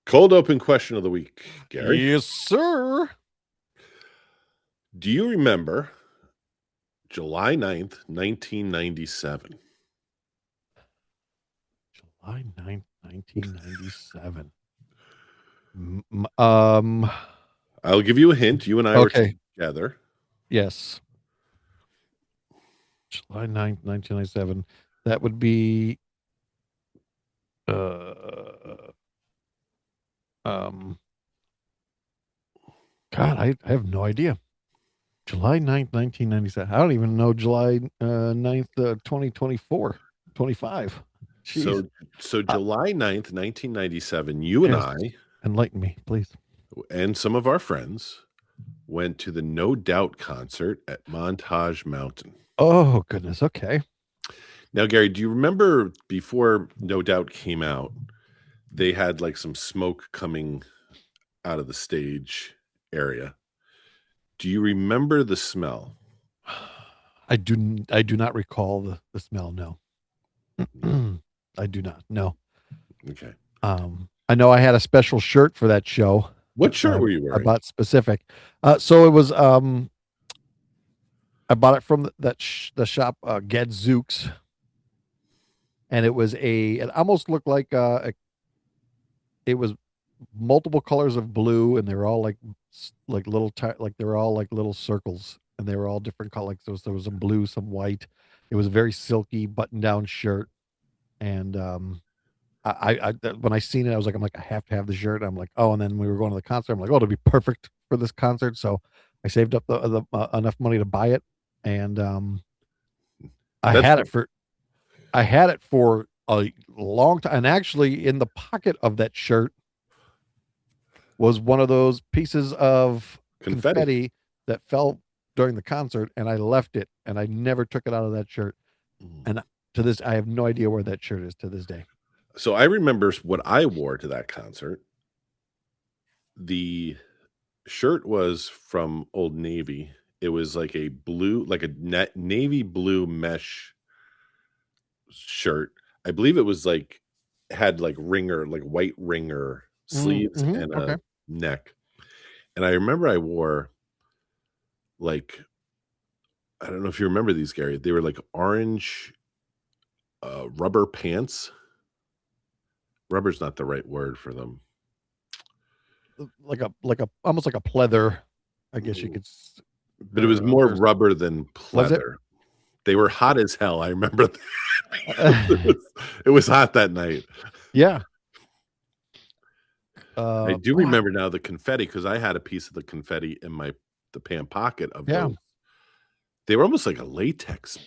Cold open question of the week, Gary. Yes, sir. Do you remember July 9th, 1997? July 9th, 1997. M- m- Um, I'll give you a hint. You and I were okay. together. Yes. July 9th, 1997. That would be uh um God, I have no idea. July 9th, 1997. I don't even know July 9th, 2024, 25. Jeez. So Uh, July 9th, 1997, you and yes. I Enlighten me, please. and some of our friends went to the No Doubt concert at Montage Mountain. Oh, goodness. Okay. Now, Gary, do you remember before No Doubt came out, they had like some smoke coming out of the stage area? Do you remember the smell? I do not recall the smell, no. I do not. No. Okay. I know I had a special shirt for that show What shirt that were you I wearing? bought specific. So it was I bought it from the shop Gadzooks, and it almost looked like it was multiple colors of blue, and they were all like like they were all like little circles, and they were all different colors. There was some blue, some white. It was a very silky button down shirt, and when I seen it, I'm like, I have to have the shirt. I'm like, oh, and then we were going to the concert. I'm like, oh, it'll be perfect for this concert. So I saved up the enough money to buy it, and I That's had it for I had it for a long time. And actually, in the pocket of that shirt was one of those pieces of confetti. confetti that fell during the concert, and I left it, and I never took it out of that shirt. And to this, I have no idea where that shirt is to this day. So I remember what I wore to that concert. The shirt was from Old Navy. It was like a blue, like a navy blue mesh shirt. I believe it was like had like ringer, like white ringer sleeves Mm-hmm. and a Okay. neck. And I remember I wore like I don't know if you remember these, Gary. They were like orange rubber pants. Rubber's not the right word for them. Like a almost like a pleather, I guess you could. But it was more There's rubber than Was it? pleather. They were hot as hell. I remember that because Uh, it was hot that night. yeah. I do Oh, remember now the confetti because I had a piece of the confetti in the pant pocket of yeah. those. They were almost like a latex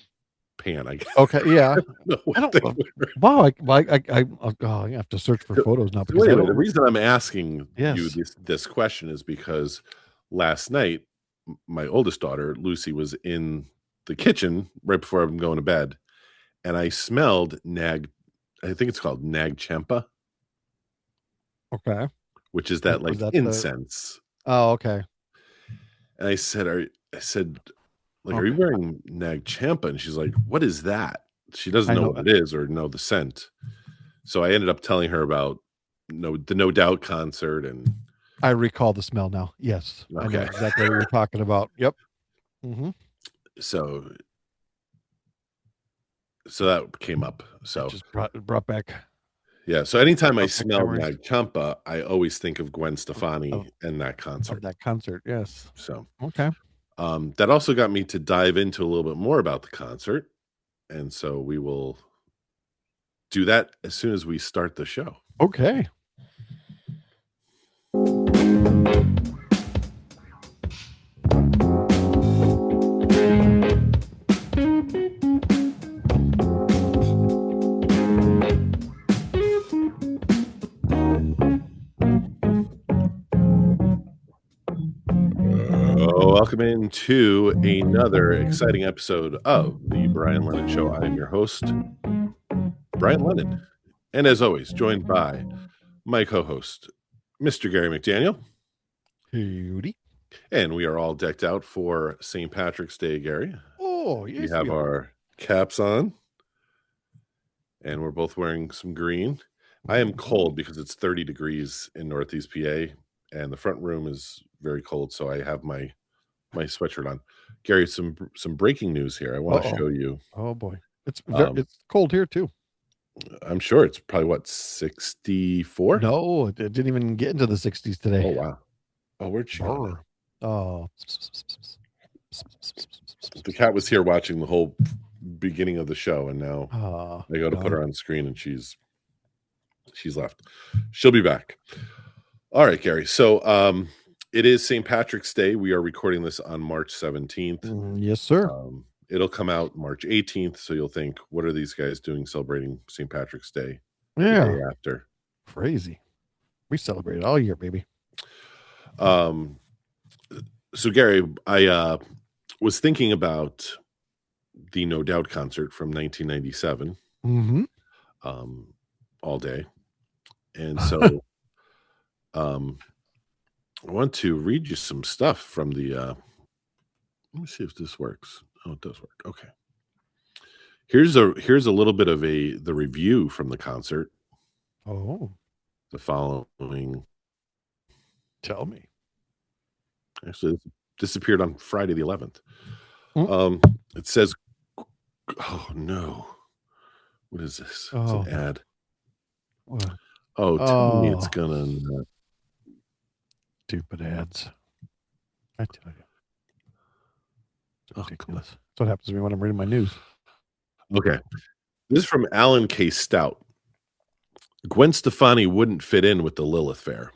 pant. I guess. Okay. I Yeah. don't know I what don't. they were. Wow. I have to search for So, photos now so because I anyway, the don't. reason I'm asking you Yes. this question is because last night my oldest daughter Lucy was in the kitchen right before I'm going to bed, and I smelled nag. I think it's called nag champa, Okay. which is that Was like that the? incense. Oh, okay. And I said, like, are you Okay. wearing nag champa? And she's like, what is that? She doesn't I know know. what it is or know the scent. So I ended up telling her about the No Doubt concert and I recall the smell now. Yes, I know okay. exactly what you're talking about. Yep. Mm-hmm. So that came up. It So just brought back yeah. So anytime I brought back smell memories nag champa, I always think of Gwen of, of Stefani and that of concert. that concert. Yes. So Okay. that also got me to dive into a little bit more about the concert. And so we will do that as soon as we start the show. Okay. Welcome into another exciting episode of the Brian Lennon Show. I am your host, Brian Lennon. And as always, joined by my co host, Mr. Gary McDaniel. Howdy. And we are all decked out for St. Patrick's Day, Gary. Oh, We yes, we have are. our caps on, and we're both wearing some green. I am cold because it's 30 degrees in Northeast PA, and the front room is very cold, so I have my sweatshirt on. Gary, some breaking news here. I wanna Uh-oh. show you, Oh boy. um, It's cold here too. I'm sure it's probably, what, 64? No, it didn't even get into the 60s today. Oh, wow. Oh, where'd she go now? Brr. Oh. The cat was here watching the whole beginning of the show, and now I go to put Gone. her on the screen, and she's left. She'll be back. All right, Gary. So, it is St. Patrick's Day. We are recording this on March 17th. Yes, sir. It'll come out March 18th, so you'll think, what are these guys doing celebrating St. Patrick's Day the day Yeah. after? Crazy. We celebrate it all year, baby. Um, so Gary, I was thinking about the No Doubt concert from 1997 Mm-hmm. all day. And so um, I want to read you some stuff from the let me see if this works. Oh, it does work. Okay. Here's a little bit of the review from the concert. Oh, The following, tell me. actually, this appeared on Friday the 11th. Mm. It says, "Oh no, what is this? It's Oh, an ad. what? Oh, tell me it's Oh, gonna not." stupid ads. I tell you, it's Oh, come ridiculous. That's what happens to me when I'm reading my news. on. Okay, this is from Alan K. Stout. Gwen Stefani wouldn't fit in with the Lilith Fair.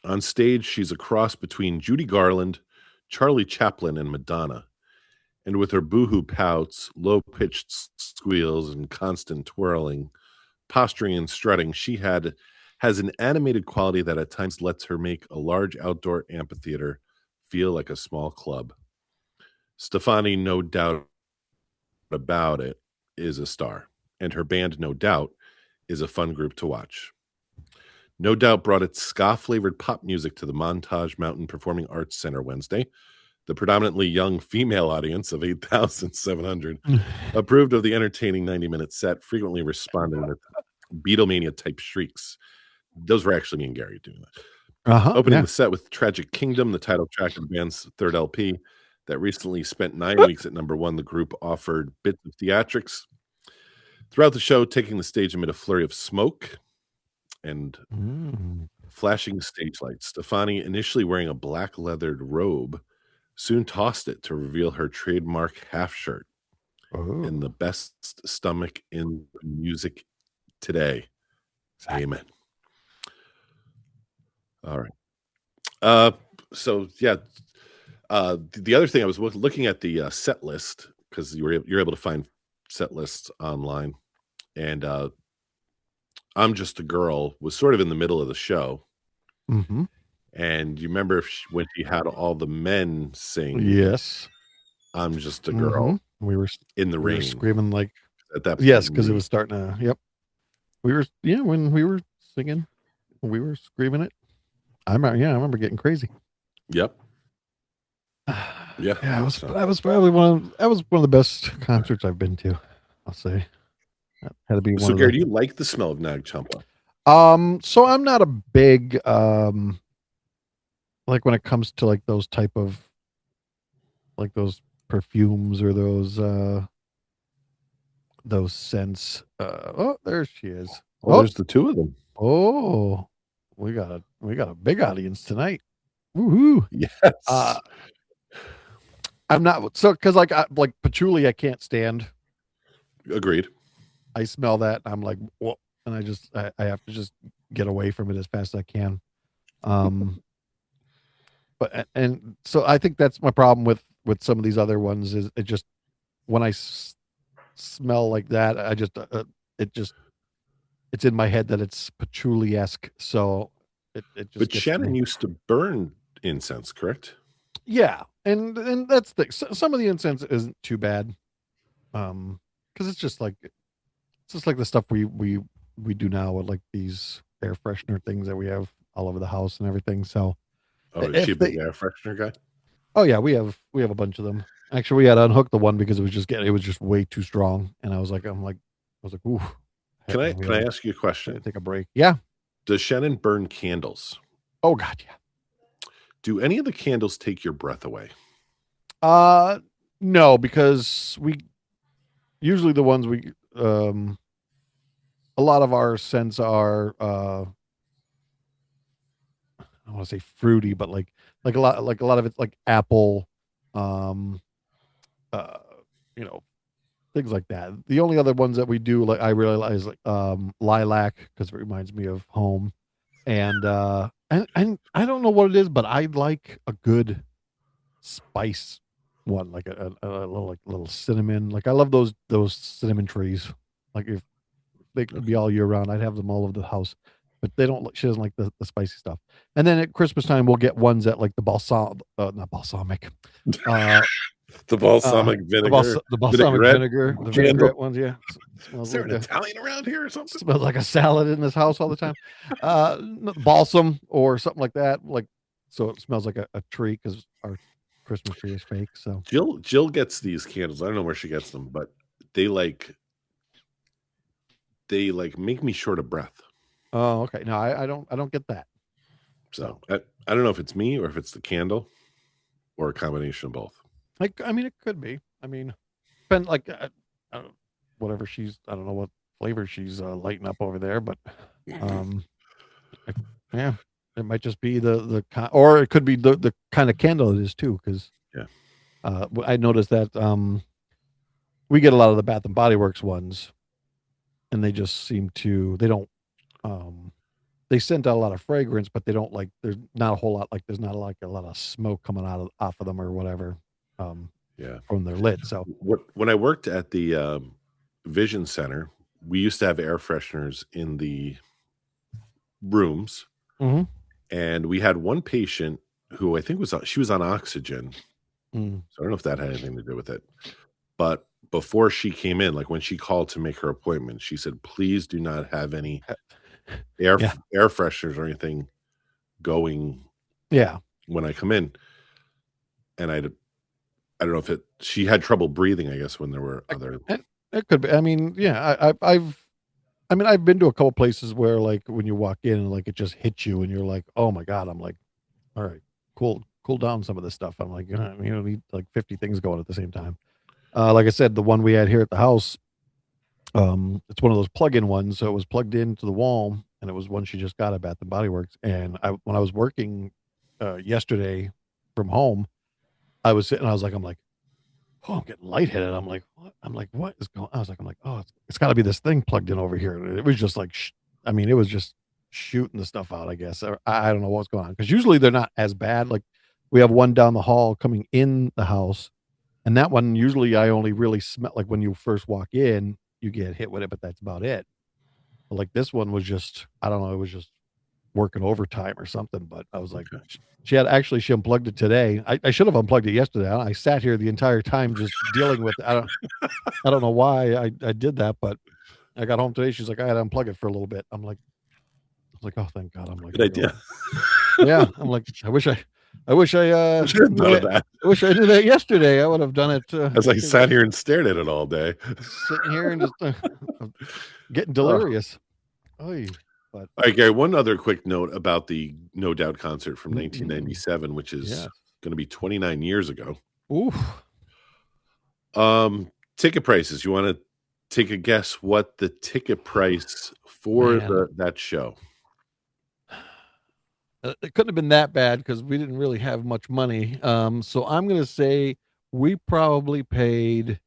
On stage, she's a cross between Judy Garland, Charlie Chaplin, and Madonna. And with her boohoo pouts, low pitched squeals, and constant twirling, posturing, and strutting, has an animated quality that at times lets her make a large outdoor amphitheater feel like a small club. Stefani, no doubt about it, is a star, and her band, No Doubt, is a fun group to watch. No Doubt brought its ska-flavored pop music to the Montage Mountain Performing Arts Center Wednesday. The predominantly young female audience of 8,700 approved of the entertaining 90-minute set, frequently responding with Beatlemania-type shrieks. Those were actually me and Gary doing that. Opening Yeah. the set with Tragic Kingdom, the title track of the band's third LP, that recently spent 9 weeks at number one, the group offered bits of theatrics throughout the show, taking the stage amid a flurry of smoke and flashing stage lights. Stefani, initially wearing a black leathered robe, soon tossed it to reveal her trademark half shirt and the Oh, best stomach in music today. exactly. Amen. All right. Uh, so yeah, the other thing I was looking at the set list because you're able to find set lists online, and "I'm Just a Girl" was sort of in the middle of the show, Mm-hmm. and you remember when she had all the men sing Yes. "I'm Just a Mm-hmm. Girl" in the We were rain. screaming like At that point, yes, you because it knew. was starting to. Yep. When we were singing, we were screaming it. I remember getting crazy. Yep. Yeah. Yeah, So that was probably that was one of the best concerts I've been to. I'll say that had to be one so of Gary, the. do you like the smell of Nag Champa? So I'm not a big like when it comes to like those type of like those perfumes or those scents. Oh, there she is. Oh, Oh, there's the two of them. oh, we got a big audience tonight. Woohoo! Uh, Yes. I'm not so because like patchouli I can't stand. Agreed. I smell that. I'm like, whoa, and I have to just get away from it as fast as I can. Um, and so I think that's my problem with some of these other ones is it just when smell like that, it just it's in my head that it's patchouli esque, so it just But gets to Shannon me. used to burn incense, correct? Yeah, and that's the some of the incense isn't too bad, because it's just like the stuff we do now with like these air freshener things that we have all over the house and everything. So Oh, is she a if big they, air freshener guy? oh yeah, we have a bunch of them. Actually, we had to unhook the one because it was just way too strong, and I was like, I was like, ooh, We Can I had ask you a to question? take a break. Yeah. Does Shannon burn candles? Oh God, yeah. Do any of the candles take your breath away? Uh, no, because we usually the ones we a lot of our scents are I want to say fruity, but like a lot of it's like apple, um, uh, you know, things like that. The only other ones that we do like I realize like lilac because it reminds me of home, and I don't know what it is, but I like a good spice one, like a little like little cinnamon. Like I love those cinnamon trees. Like if they could be Okay. all year round, I'd have them all over the house. But they don't. She doesn't like the spicy stuff. And then at Christmas time, we'll get ones that like the balsam, not balsamic, uh, The balsamic vinegar, the balsamic vinaigrette vinegar, the candle. vinaigrette ones. Yeah, Is smells there like an a Italian around here or something? smells like a salad in this house all the time. Balsam or something like that. Like so, it smells like a tree because our Christmas tree is fake. So Jill gets these candles. I don't know where she gets them, but they like they like make me short of breath. oh, okay. No, I don't get that. So So I don't know if it's me or if it's the candle or a combination of both. I mean, it could be. I mean, depend like I don't, whatever she's. I don't know what flavor she's lighting up over there, but um, if, yeah, it might just be or it could be the kind of candle it is too. Because Yeah. I noticed that we get a lot of the Bath and Body Works ones, and they just seem to they don't um they send out a lot of fragrance, but they don't like there's not a whole lot like there's not like a lot of smoke coming out of off of them or whatever um Yeah. from their lid. So When I worked at the Vision Center, we used to have air fresheners in the rooms, mhm. and we had one patient who I think she was on oxygen. Mm. So I don't know if that had anything to do with it. But before she came in, like when she called to make her appointment, she said, "Please do not have any Yeah, air fresheners or anything going yeah, when I come in." And I don't know if she had trouble breathing, I guess, when there were I, other. and it could be. I mean, yeah, I mean, I've been to a couple places where like when you walk in and like it just hits you and you're like, oh my god. I'm like, all right, cool down some of this stuff. I'm like, you don't need like 50 things going at the same time. Like I said, the one we had here at the house, it's one of those plug-in ones, so it was plugged into the wall, and it was one she just got at Bath and Body Works. And when I was working yesterday from home, I was sitting, I was like, oh, I'm getting lightheaded. I'm like, what? I'm like, what is going? I was like, oh, it's got to be this thing plugged in over here. And it was just like, I mean, it was just shooting the stuff out. I guess or, I don't know what's going on because usually they're not as bad. Like we have one down the hall coming in the house, and that one usually I only really smell like when you first walk in, you get hit with it, but that's about it. But like this one was just, I don't know, it was just working overtime or something. But I was like, Okay. she unplugged it today. I should have unplugged it yesterday. I sat here the entire time just dealing with it. I don't know why I did that, but I got home today. She's like, I had to unplug it for a little bit. I was like, oh, thank God. I'm like, Good idea. yeah. I'm like, I wish I should have knew thought of that. that I wish I knew that yesterday. I would have done it. as I sat here and stared at it all day. Sitting here and just getting Oh. delirious. Oy. But All right, Gary, one other quick note about the No Doubt concert from mm, 1997, which is yes. going to be 29 years ago. Oof, Ticket prices. You want to take a guess what the ticket price for man. that show? It couldn't have been that bad because we didn't really have much money. So I'm gonna say we probably paid.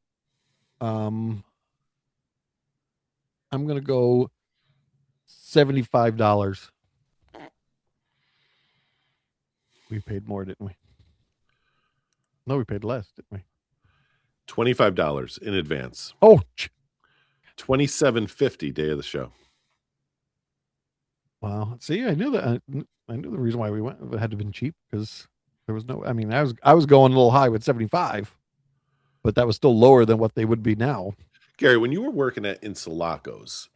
Um, I'm gonna go $75. We paid more, didn't we? No, we paid less, didn't we? $25 in advance. Oh, 27.50 day of the show. wow. See, I knew that. I knew the reason why we went. It had to have been cheap because there was no. I mean, I was going a little high with 75, but that was still lower than what they would be now. Gary, when you were working at Insulacos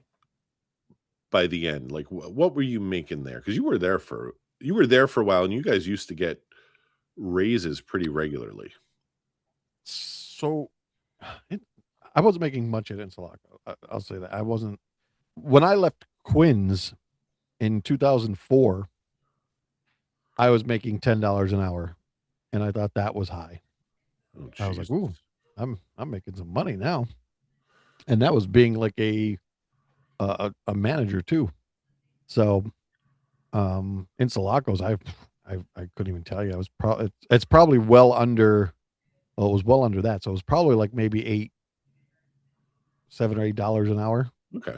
by the end, like what were you making there? Because you were there for a while, and you guys used to get raises pretty regularly. So, it, I wasn't making much at Insulaco. I'll say that I wasn't. when I left Quinn's in 2004, I was making $10 an hour, and I thought that was high. Oh, I was like, Jesus. "Ooh, I'm making some money now," and that was being like a manager too. So in Salacos, I couldn't even tell you. I was probably it's probably well under. Well, it was well under that, so it was probably like maybe $7 or $8 an hour. Okay.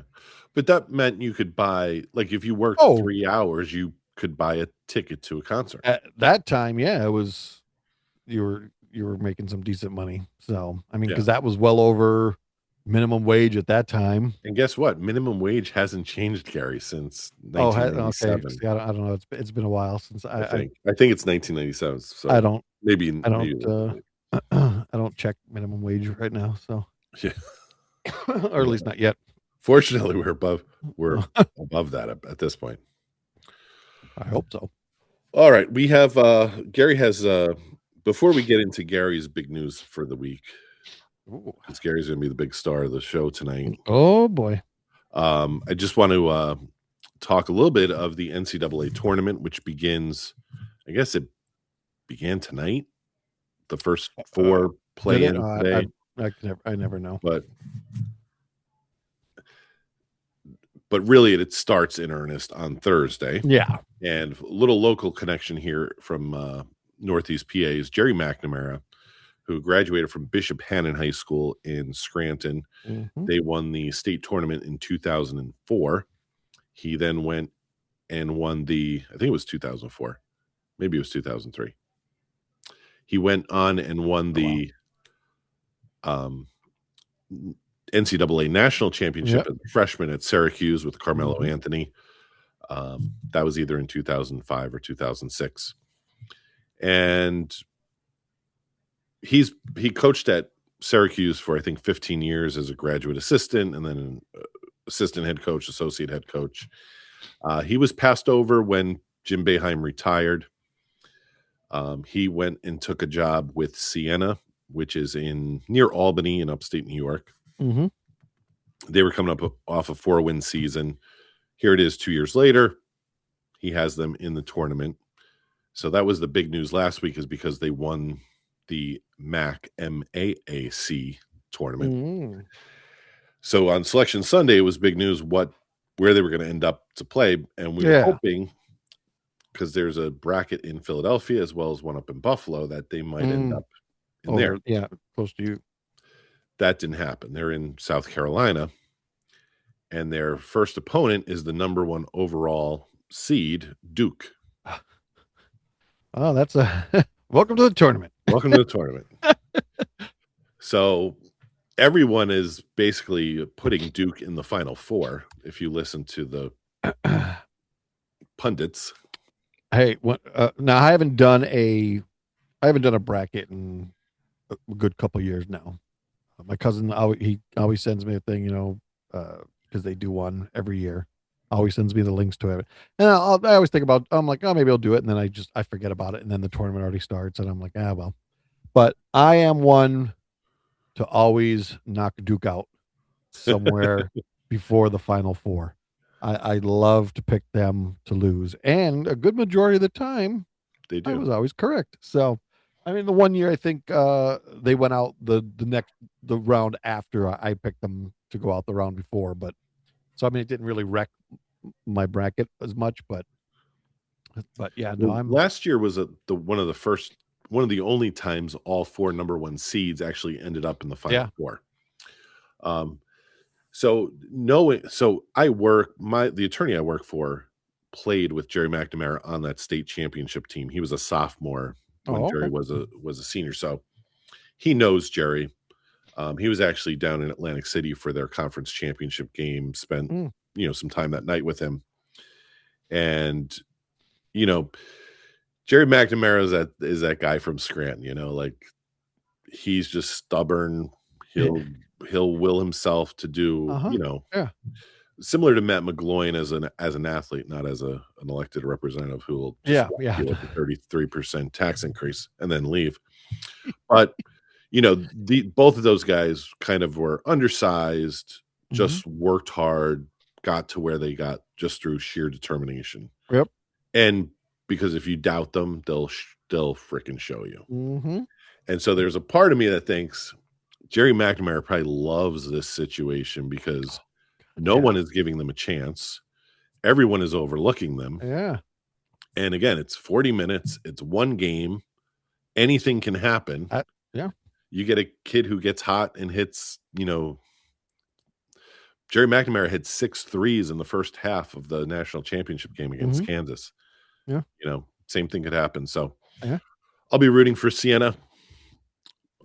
But that meant you could buy, like, if you worked Oh, 3 hours, you could buy a ticket to a concert. at that time, yeah, it was you were making some decent money. So I mean, Yeah. because that was well over minimum wage at that time. And guess what? Minimum wage hasn't changed, Gary, since Oh, okay. 1997, See, I don't know. It's been a while since I think. I think it's 1997, I so don't I don't maybe a little bit late. I don't check minimum wage right now. So Yeah. or at least not yet. Fortunately, we're above that at this point. I hope so. All right, we have Gary has before we get into Gary's big news for the week, Ooh. because Gary's going to be the big star of the show tonight. Oh boy. I just want to talk a little bit of the NCAA tournament, which begins. I guess it began tonight. The first Uh, four did play it? in today, I never know. but really it starts in earnest on Thursday. Yeah. And a little local connection here from Northeast PA is Jerry McNamara, who graduated from Bishop Hannon High School in Scranton. Hmm. They won the state tournament in 2004. He then went and won I think it was 2004. Maybe it was 2003. He went on and won Oh wow. the um, NCAA national championship Yep. as a freshman at Syracuse with Carmelo Hmm. Anthony. That was either in 2005 or 2006. And he coached at Syracuse for I think 15 years as a graduate assistant, and then an assistant head coach, associate head coach. He was passed over when Jim Boeheim retired. He went and took a job with Siena, which is in near Albany in upstate New York. Hmm. They were coming up off a 4-win season. Here it is 2 years later. He has them in the tournament. So that was the big news last week, is because they won the MAAC tournament. Hmm. So on Selection Sunday, it was big news where they were going to end up to play. And we were Yeah. hoping, because there's a bracket in Philadelphia as well as one up in Buffalo, that they might end Mm. up in there. Over. Yeah. Close to you. That didn't happen. They're in South Carolina, and their first opponent is the number 1 overall seed, Duke. Oh, that's a welcome to the tournament. Welcome to the tournament. So everyone is basically putting Duke in the Final Four, if you listen to the pundits. Hey, now I haven't done a bracket in a good couple years now. My cousin he always sends me a thing, because they do one every year. Always sends me the links to it, and I always think about. I'm like, oh, maybe I'll do it, and then I forget about it, and then the tournament already starts, and I'm like, ah, well. But I am one to always knock Duke out somewhere before the Final Four. I love to pick them to lose, and a good majority of the time, They I do. was always correct. So, I mean, the one year I think they went out the round after I picked them to go out the round before, but so I mean it didn't really wreck my bracket as much, but yeah, no, Well, I'm last year was the one of the only times all 4 number 1 seeds actually ended up in the Final yeah. Four. Um, so the attorney I work for played with Jerry McNamara on that state championship team. He was a sophomore when Oh, Jerry okay. was a senior, so he knows Jerry. He was actually down in Atlantic City for their conference championship game. Spent Mm, some time that night with him, and you know Jerry McNamara is that guy from Scranton. Like, he's just stubborn. yeah. He'll will himself to do, Uh-huh. Yeah. similar to Matt McGloin as an athlete, not as an elected representative who will just Yeah. walk Yeah. you with a 33% tax increase and then leave. But both of those guys kind of were undersized, Hmm. just worked hard, got to where they got just through sheer determination. Yep. And because if you doubt them, they'll freaking show you. Mm-hmm. And so there's a part of me that thinks Jerry McNamara probably loves this situation because no Yeah. one is giving them a chance. Everyone is overlooking them. Yeah. And again, it's 40 minutes. It's one game. Anything can happen. Yeah. You get a kid who gets hot and hits, Jerry McNamara hit 6 threes in the first half of the national championship game against Mm-hmm. Kansas. Yeah. Same thing could happen. So Yeah. I'll be rooting for Sienna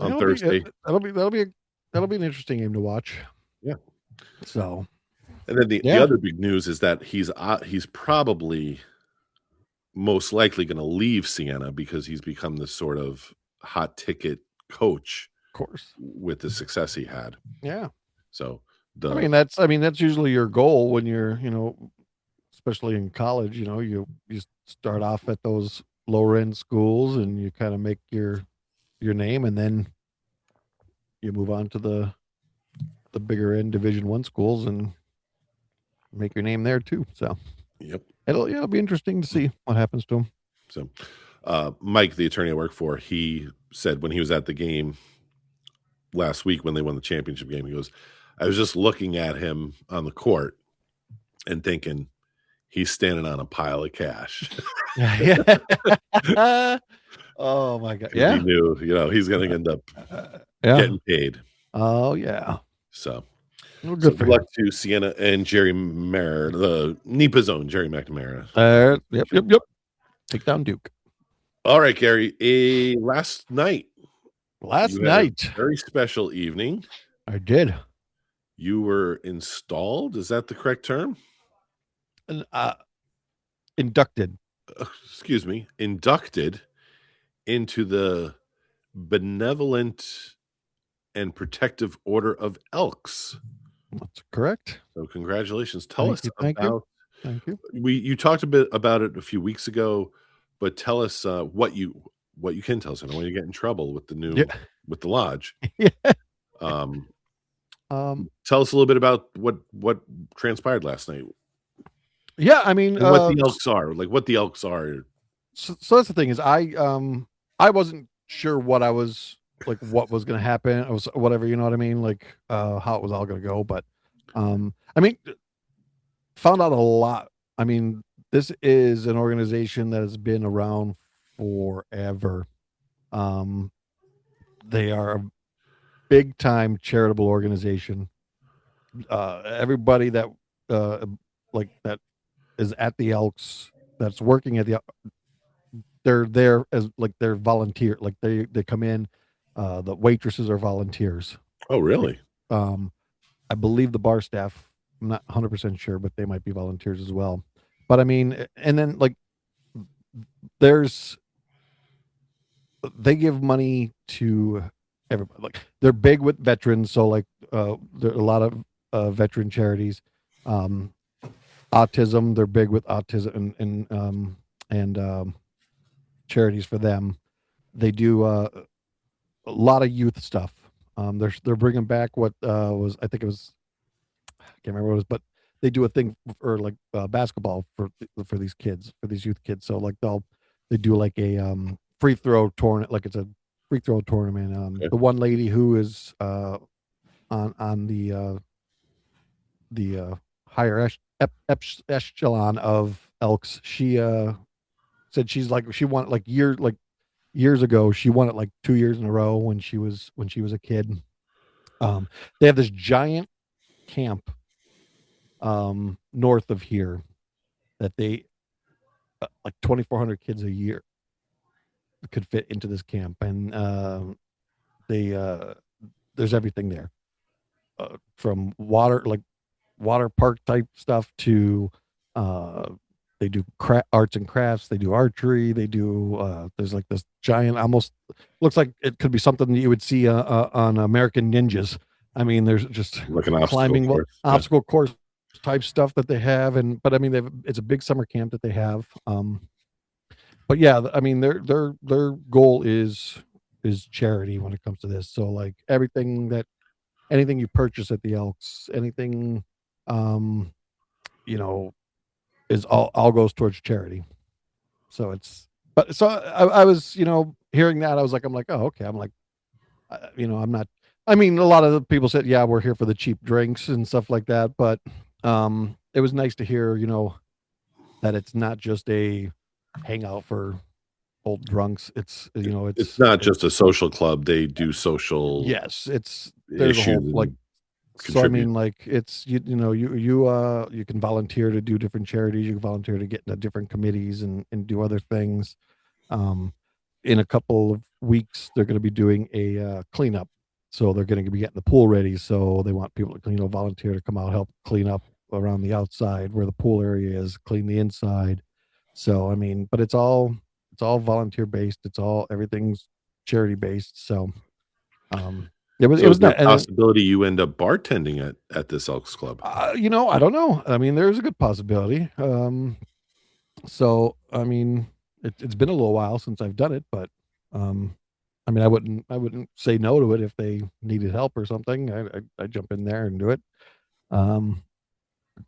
on That'll be Thursday. that'll be an interesting game to watch. Yeah. So, And then the yeah, other big news is that he's probably most likely going to leave Siena because he's become this sort of hot ticket coach of course. with the success he had. Yeah. So I mean that's usually your goal when you're, especially in college, you start off at those lower end schools and you kind of make your name, and then you move on to the bigger end Division 1 schools and make your name there too. So yep. it'll be interesting to see what happens to him. So Mike, the attorney I work for, he said when he was at the game last week when they won the championship game, he goes, I was just looking at him on the court and thinking he's standing on a pile of cash. Yeah. Oh my God. He Yeah. knew, he's going to end up Yeah. getting paid. Oh yeah. So, Well, so good for good him. luck to Sienna and Jerry Mayer, the NEPA's own Jerry McNamara. Yep. Take down Duke. All right, Gary. Last night, Last you had a night, very special evening. I did. You were installed. Is that the correct term? Inducted. Excuse me. Inducted into the Benevolent and Protective Order of Elks. That's correct. So congratulations. Tell us Thank you. about Thank you. you talked a bit about it a few weeks ago, but tell us what you can tell us. I don't want you to get in trouble with Yeah. with the lodge. Yeah. Um, Um, tell us a little bit about what transpired last night. yeah, I mean, And what the Elks are, like what the Elks are. so that's the thing is I wasn't sure what I was like, what was going to happen. It was whatever, you know what I mean? Like, how it was all going to go. But, I mean, found out a lot. I mean, this is an organization that has been around forever. Um, they are a big time charitable organization. Everybody that, like that is at the Elks, that's working at the, they're there as like they're volunteer, like they come in. The waitresses are volunteers. Oh, really? Um, I believe the bar staff, I'm not 100% sure, but they might be volunteers as well. But I mean, and then like there's, they give money to everybody. Like they're big with veterans. So like, there are a lot of veteran charities. Um, Autism, they're big with autism and charities for them. They do a lot of youth stuff. They're bringing back what was, I think it was, I can't remember what it was, but they do a thing for like basketball for these kids, for these youth kids. So like they do like a free throw tournament, like it's a free throw tournament. Okay. The one lady who is on the higher echelon of Elks, she said she's like, she won it like years ago. She won it like 2 years in a row when she was a kid. They have this giant camp north of here that they like 2,400 kids a year could fit into this camp, and they there's everything there, from water park type stuff to uh they do arts and crafts, they do archery, they do there's like this giant, almost looks like it could be something that you would see on American Ninjas. I mean, there's just Like an obstacle climbing course. obstacle course type stuff that they have. And but I mean, it's a big summer camp that they have. But yeah, I mean, their goal is charity when it comes to this. So like anything you purchase at the Elks, anything, um you know, is all goes towards charity. So it's, but so I was, hearing that, I'm like, oh, okay. I'm like, I'm not, I mean, a lot of the people said, yeah, we're here for the cheap drinks and stuff like that. But it was nice to hear, that it's not just a hangout for old drunks. It's, It's not just a social club. They do social yes, there's a whole, issues like, and so I contribute. mean, like, it's, you can volunteer to do different charities. You can volunteer to get into different committees and do other things. Um, in a couple of weeks, they're going to be doing a cleanup. So they're going to be getting the pool ready. So they want people to, volunteer to come out, help clean up around the outside where the pool area is, clean the inside. So I mean, but it's all volunteer based. Everything's charity based. So um, it So is was there not, a and then possibility you end up bartending at this Elks Club? I don't know. I mean, there's a good possibility. So I mean, it's been a little while since I've done it, but um, I mean, I wouldn't say no to it if they needed help or something. I jump in there and do it. Um,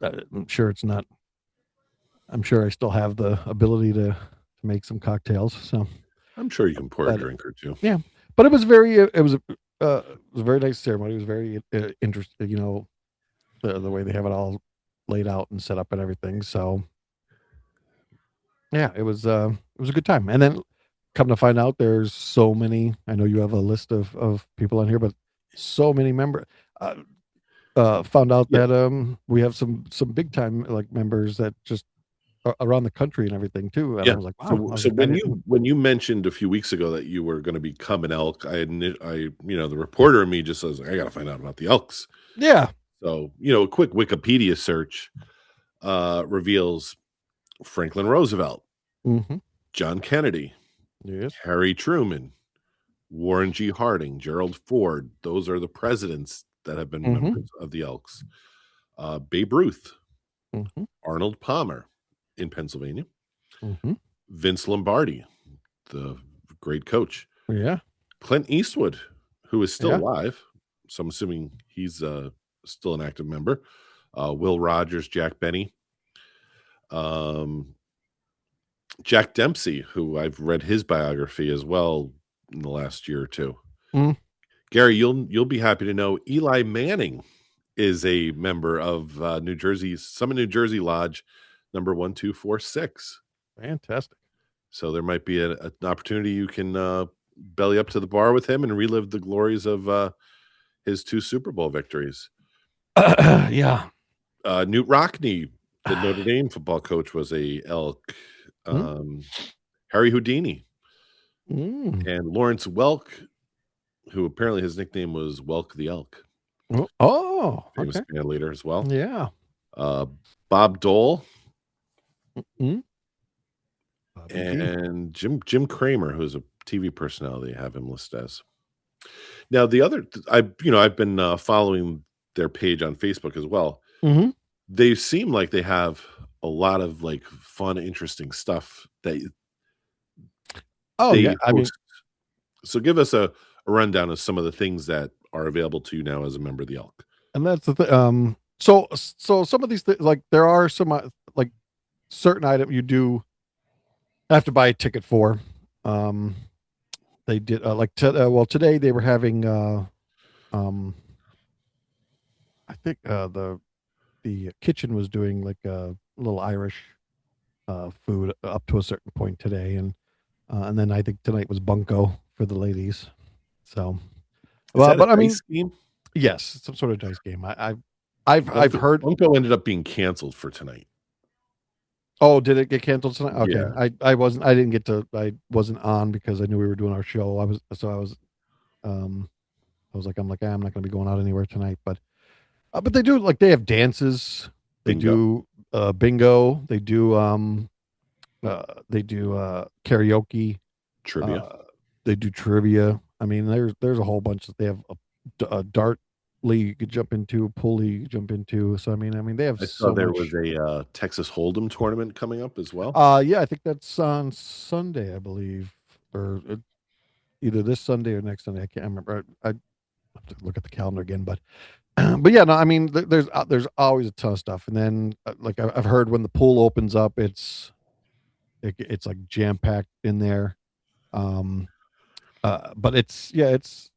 I'm sure it's not. I'm sure I still have the ability to make some cocktails. So, I'm sure you can pour a but drink or two. yeah, but it was a very nice ceremony. It was very interesting. The way they have it all laid out and set up and everything. So yeah, it was a good time. And then come to find out, there's so many. I know you have a list of people on here, but so many members. Uh, Found out Yeah, that we have some big time like members that just around the country and everything too. And I yeah. was like, wow. So I was so like, I when didn't. you mentioned a few weeks ago that you were going to become an elk, the reporter in me just says I got to find out about the Elks. Yeah. So a quick Wikipedia search reveals Franklin Roosevelt, Mm-hmm. John Kennedy, Yes. Harry Truman, Warren G. Harding, Gerald Ford. Those are the presidents that have been Mm-hmm. members of the Elks. Babe Ruth, Mm-hmm. Arnold Palmer in Pennsylvania, Mm-hmm. Vince Lombardi, the great coach, Yeah. Clint Eastwood, who is still Yeah. alive. So I'm assuming he's still an active member. Will Rogers, Jack Benny, um, Jack Dempsey, who I've read his biography as well in the last year or two. Mm. Gary, you'll be happy to know Eli Manning is a member of New Jersey's Summit New Jersey Lodge number 1246. Fantastic. So there might be an opportunity you can belly up to the bar with him and relive the glories of his two Super Bowl victories. Yeah. Newt Rockne, the Notre Dame football coach, was a Elk. Mm. Um, Harry Houdini Mm. and Lawrence Welk, who apparently his nickname was Welk the Elk, Oh, famous okay. band leader as well. Yeah. Uh, Bob Dole Mm. Bobby D. and Jim Kramer, who's a TV personality, have him listed as. Now the other, I've been following their page on Facebook as well. Mm-hmm. They seem like they have a lot of like fun, interesting stuff that Oh yeah. they I mean, host. So give us a rundown of some of the things that are available to you now as a member of the Elk. and that's the thing. So some of these things, like there are some like certain item you do have to buy a ticket for. Um, they did well today they were having um I think the kitchen was doing like a little Irish food up to a certain point today, and then I think tonight was bunko for the ladies. So, Is well, that a but I mean, dice game? yes, some sort of dice game. I've Bunko, heard. Bunko ended up being canceled for tonight. Oh, did it get canceled tonight? Okay, Yeah, I didn't get to, I wasn't on because I knew we were doing our show. Um I'm like, I'm not going to be going out anywhere tonight. But they do, like, they have dances, they bingo, do bingo, they do karaoke, trivia. uh, they do trivia. I mean, there's a whole bunch that they have a dart league you could jump into, a pool league you could jump into. So I mean, they have I saw so there was much. a Texas Hold'em tournament coming up as well. Yeah, I think that's on Sunday, I believe, or either this Sunday or next Sunday. I can't remember. I have to look at the calendar again, but But yeah, no, I mean, there's always a ton of stuff, and then like I've heard when the pool opens up, it's like jam packed in there. Um, but it's yeah, it's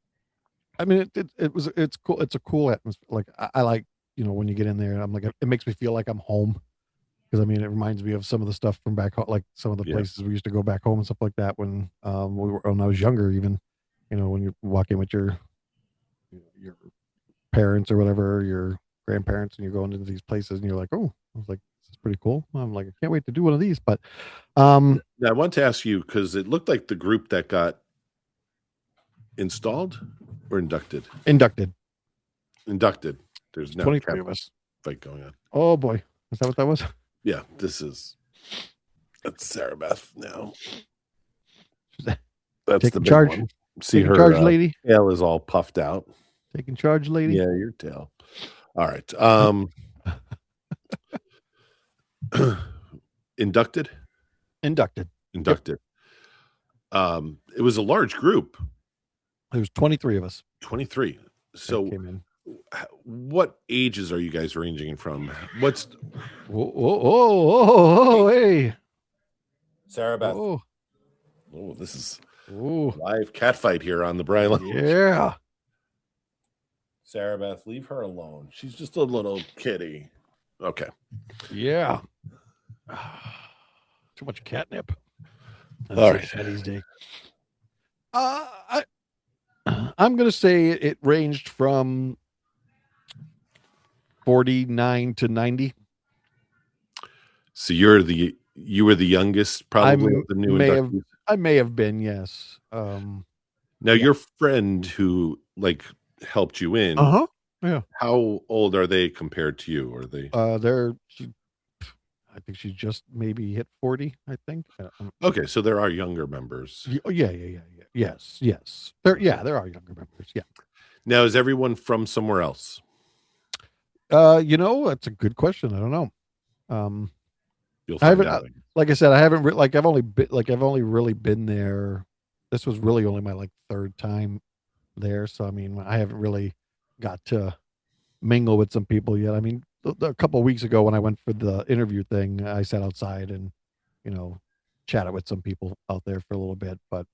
I mean, it's cool. It's a cool atmosphere. Like I like when you get in there, I'm like it makes me feel like I'm home because I mean it reminds me of some of the stuff from back home, like some of the Yeah. places we used to go back home and stuff like that when I was younger, even when you walk in with your parents or whatever, your grandparents, and you're going into these places and you're like, oh, I was like, this is pretty cool. I'm like, I can't wait to do one of these. But um Now, I want to ask you because it looked like the group that got installed or inducted. inducted. Inducted. There's There's now a 23 cat of us. fight going on. Oh boy. Is that what that was? Yeah, that's Sarah Beth now. That's the Taking big charge. one. See Taking her charge, lady. tail is all puffed out. Taking charge, lady. Yeah, your tail. All right. Inducted? Inducted. Yep. Inducted. It was a large group, There's 23 of us 23. that So came in. what ages are you guys ranging from? What's Whoa, whoa, whoa, whoa, whoa, hey. Sarah Beth? Oh, Oh, this is oh, live cat fight here on the Brian Lounge. yeah. Sarah Beth, leave her alone. She's just a little kitty. Okay. Yeah. Too much catnip. That's All it, right. Eddie's day. I I'm gonna say it ranged from 49 to 90. So you were the youngest I probably of the new may have inductees. I may have been, yes. Now Yeah. your friend who like helped you in, Uh-huh. Yeah. how old are they compared to you? Are they I think she just maybe hit 40, I think. okay? So there are younger members. Oh, yeah, yeah, yeah, yeah. Yes, yes. There are younger members. Yeah. Now is everyone from somewhere else? That's a good question. I don't know. Um, You'll I find haven't, out. like I said, I haven't like I've only really been there. This was really only my like third time there, so I mean, I haven't really got to mingle with some people yet. I mean, a couple of weeks ago when I went for the interview thing, I sat outside and you know chatted with some people out there for a little bit, but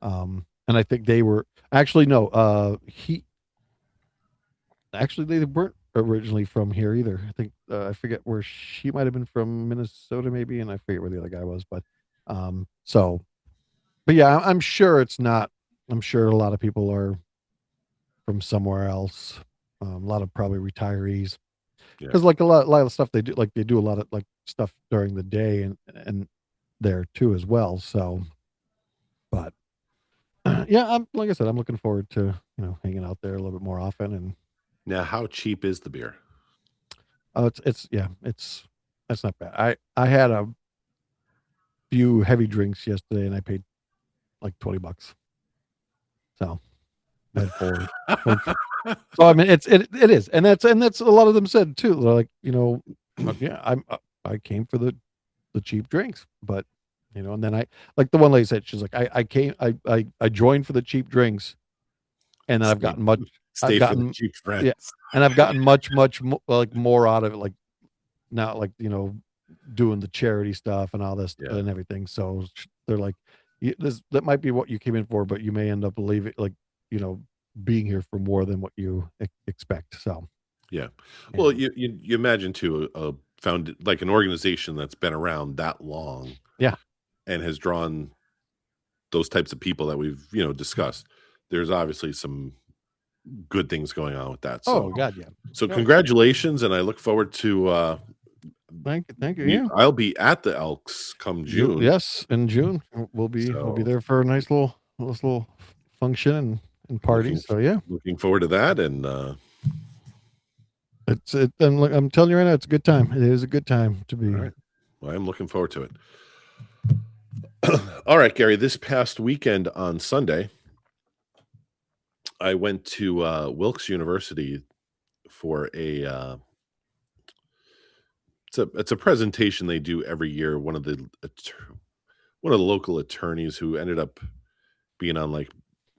and I think they were actually no, he actually they weren't originally from here either. I think I forget where she might have been from, Minnesota maybe, and I forget where the other guy was, but so but yeah, I'm sure it's not. I'm sure a lot of people are from somewhere else. A lot of probably retirees Yeah. because like a lot of stuff they do, like they do a lot of like stuff during the day and there too as well. So, but yeah, I'm like I said, I'm looking forward to hanging out there a little bit more often. And Now, how cheap is the beer? oh, it's yeah, it's not bad. I had a few heavy drinks yesterday and I paid like $20. So I had four. So I mean, it is, and that's a lot of them said too. They're like, yeah, I came for the cheap drinks, but and then I like the one lady said she's like, I came, I joined for the cheap drinks, and then Stay, I've stay for the gotten, cheap yeah, friends. and I've gotten much like more out of it, like now, like doing the charity stuff and all this Yeah. and everything. So they're like, that might be what you came in for, but you may end up leaving, like you know, being here for more than what you expect. So, Yeah. Well, and you imagine too found like an organization that's been around that long yeah. and has drawn those types of people that we've discussed. There's obviously some good things going on with that. So Oh God, yeah. so Yep. congratulations, and I look forward to Thank you. Yeah. I'll be at the Elks come You June. yes, in June we'll be So there for a nice little function and party. looking So yeah, looking forward to that, and and look, I'm telling you right now, it's a good time. It is a good time to all be. right. Well, I'm looking forward to it. All right, Gary, this past weekend on Sunday, I went to Wilkes University for it's a presentation they do every year. One of the local attorneys who ended up being on, like,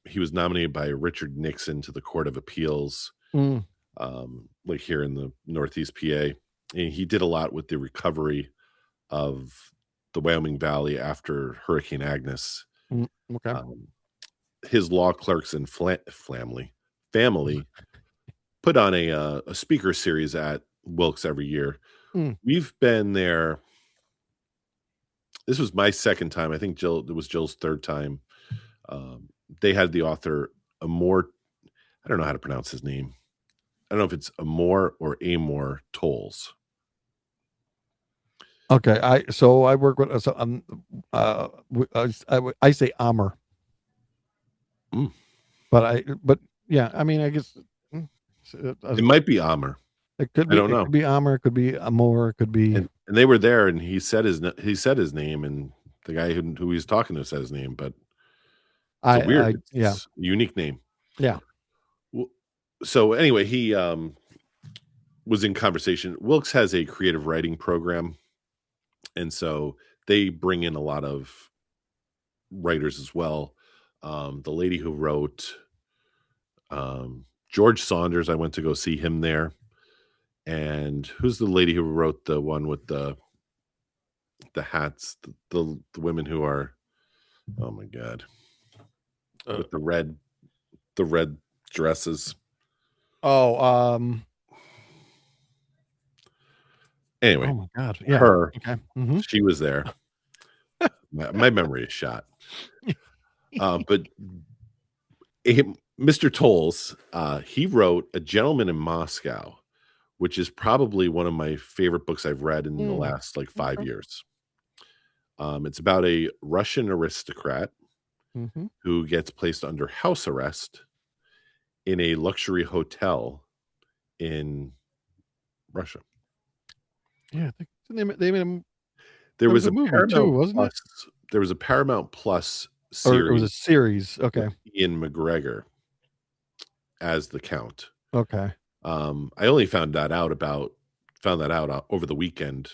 he was nominated by Richard Nixon to the Court of Appeals. Mm. like here in the Northeast PA. And he did a lot with the recovery of the Wyoming Valley after Hurricane Agnes. Mm, okay. Um, his law clerks and family put on a speaker series at Wilkes every year. Mm, We've been there. This was my second time. I think it was Jill's third time. They had the author Amor. I don't know how to pronounce his name. I don't know if it's Amor Towles. okay. I work with I say Amor, Mm. but yeah, I mean, I guess mm, It might be Amor. I don't it know. could be Amor, it could be Amor, it could be And they were there, and he said his name, and the guy who he was talking to said his name, but yeah, it's a unique name. yeah. W- So anyway, he was in conversation. Wilkes has a creative writing program, and so they bring in a lot of writers as well. The lady who wrote George Saunders, I went to go see him there. And who's the lady who wrote the one with the hats, the women who are, oh my god, Uh, with the red dresses. oh, Anyway, oh my God. Yeah. her, Okay. Hmm. she was there. My memory is shot. But Mr. Tolles, he wrote A Gentleman in Moscow, which is probably one of my favorite books I've read in the Mm, last like 5 okay. years. It's about a Russian aristocrat Hmm. who gets placed under house arrest in a luxury hotel in Russia. Yeah, I think they made him. There There was was a a movie too, Paramount wasn't it? Plus there was a Paramount Plus Or it was a series series. with Okay. Ian McGregor as the Count. Okay. I only found that out over the weekend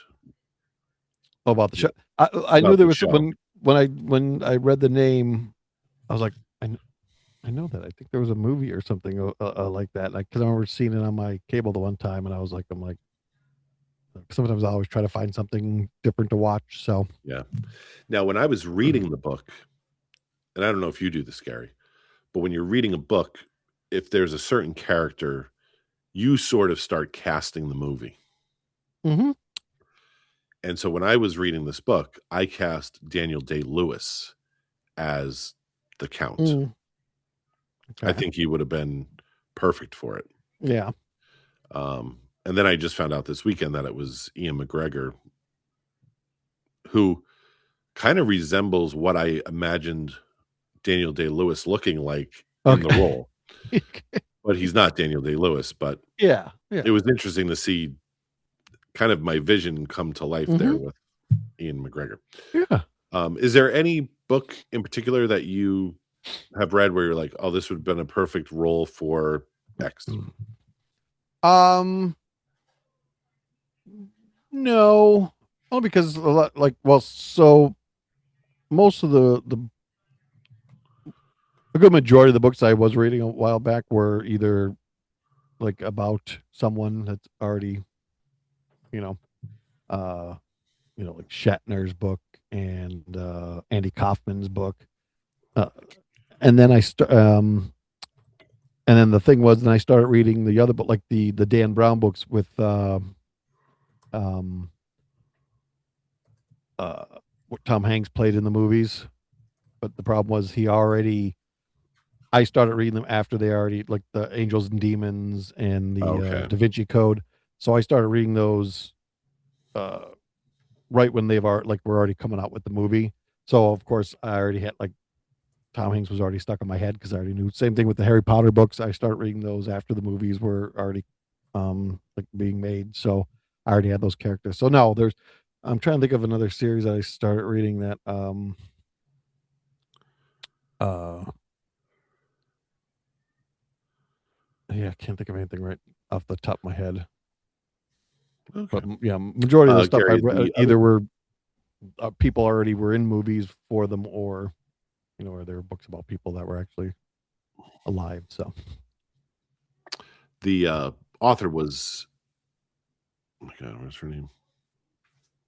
Oh, about the show. I knew about there the was show. when I read the name, I was like, I know that. I think there was a movie or something like that. Like, because I remember seeing it on my cable the one time, and I'm like, sometimes I always try to find something different to watch. So, Yeah. Now, when I was reading the book, and I don't know if you do this, Gary, but when you're reading a book, if there's a certain character, you sort of start casting the movie. hmm. And so when I was reading this book, I cast Daniel Day-Lewis as the Count. Mm, I okay, think he would have been perfect for it. yeah, And then I just found out this weekend that it was Ian McGregor, who kind of resembles what I imagined Daniel Day-Lewis looking like in the okay, role. But he's not Daniel Day-Lewis, but yeah, it yeah, was interesting to see kind of my vision come to life there hmm, with Ian McGregor. yeah. Is there any book in particular that you have read where you're like, "Oh, this would have been a perfect role for X"? Mm. Um, no, only because a lot like well, so most of the a good majority of the books I was reading a while back were either like about someone that's already, you know, uh, like Shatner's book and Andy Kaufman's book. Uh, and then and then the thing was, then I started reading the other book, like the Dan Brown books with um, uh, what Tom Hanks played in the movies. But the problem was I started reading them after they already like the Angels and Demons and the Okay. Da Vinci Code. So I started reading those uh, right when were already coming out with the movie. So of course I already had like Tom Hanks was already stuck in my head because I already knew. Same thing with the Harry Potter books. I started reading those after the movies were already like being made. So I already had those characters. So no, there's I'm trying to think of another series that I started reading that uh yeah, I can't think of anything right off the top of my head. Okay. But yeah, majority of the stuff Gary, I've read the other either were people already were in movies for them, or or there were books about people that were actually alive. So the author was, oh my God, what's her name?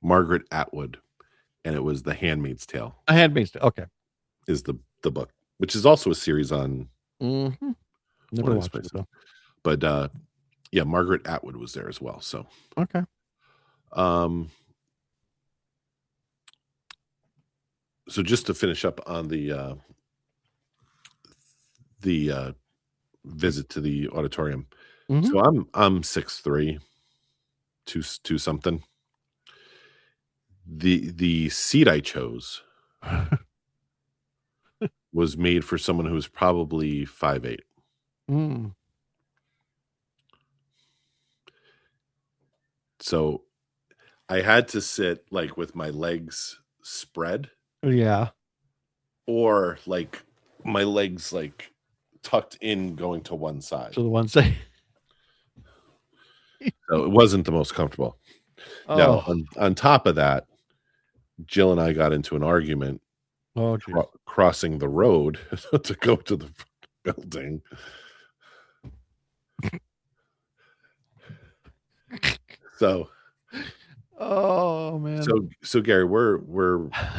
Margaret Atwood, and it was The Handmaid's Tale A Handmaid's Tale. Okay. is the book, which is also a series on Mm-hmm. one Never of these watched it places. though. But yeah, Margaret Atwood was there as well. So Okay. um so just to finish up on the visit to the auditorium. Mm-hmm. So I'm 6'3", two something. The seat I chose was made for someone who was probably 5'8". Mm. So I had to sit like with my legs spread, Yeah. or like my legs like tucked in going to one side. So the one say, So it wasn't the most comfortable. Now, oh, on top of that, Jill and I got into an argument oh, geez. crossing the road to go to the building. So Oh man. so Gary, we're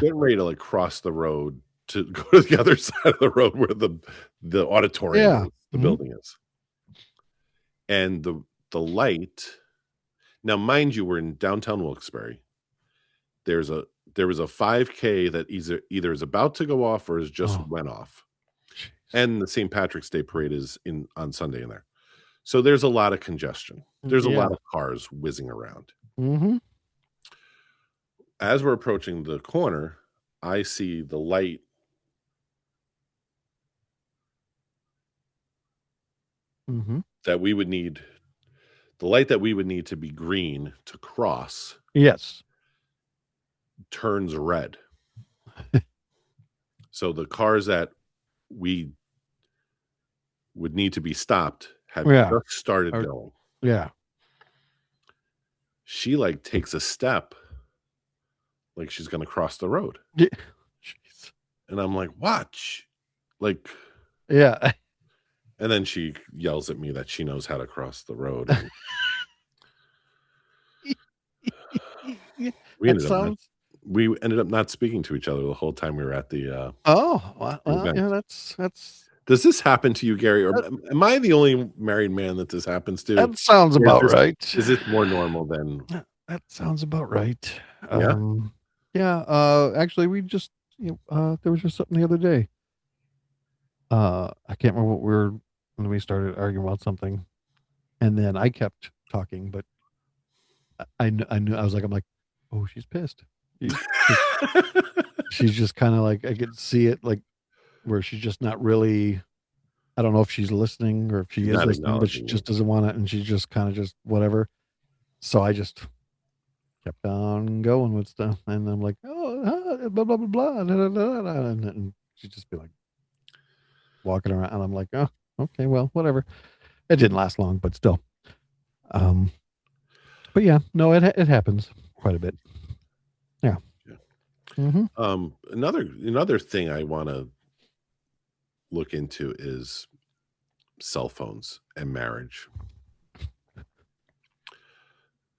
getting ready to like cross the road to go to the other side of the road where the auditorium Yeah. is, the Mhm. building is. And the light, now mind you, we're in downtown Wilkes-Barre. There's a there was a 5K that either is about to go off or has just Oh, went off. jeez. And the St. Patrick's Day parade is in on Sunday in there. So there's a lot of congestion. There's a Yeah. lot of cars whizzing around. Mhm. As we're approaching the corner, I see the light Mhm. that we would need the light that we would need to be green to cross Yes. turns red. So the cars that we would need to be stopped have Yeah. just started Or going. yeah. She like takes a step like she's going to cross the road. Ye Jeez. And I'm like, "Watch." Like, Yeah. and then she yells at me that she knows how to cross the road, and Yeah. we That ended up not sounds we ended up not speaking to each other the whole time we were at oh, the well, event. yeah, that's Does this happen to you, Gary, or that am I the only married man that this happens to? that sounds Or about right. is this more normal than That sounds about right. yeah? Yeah, actually we just there was just something the other day. I can't remember what we were when we started arguing about something, and then I kept talking, but I knew I'm like, oh, she's pissed. Because she's just kind of like I could see it like where she's just not really. I don't know if she's listening or if she She's is not listening, but she acknowledging you. just doesn't want it, and she's just kind of just whatever. So I just kept on going with stuff, and I'm like, oh, blah blah blah blah, da, da, da, da, and she'd just be like walking around, and I'm like, oh, okay, well, whatever. It didn't last long, but still. Um, but yeah, no, it happens quite a bit. Yeah. Yeah. Mm-hmm. Another thing I want to look into is cell phones and marriage,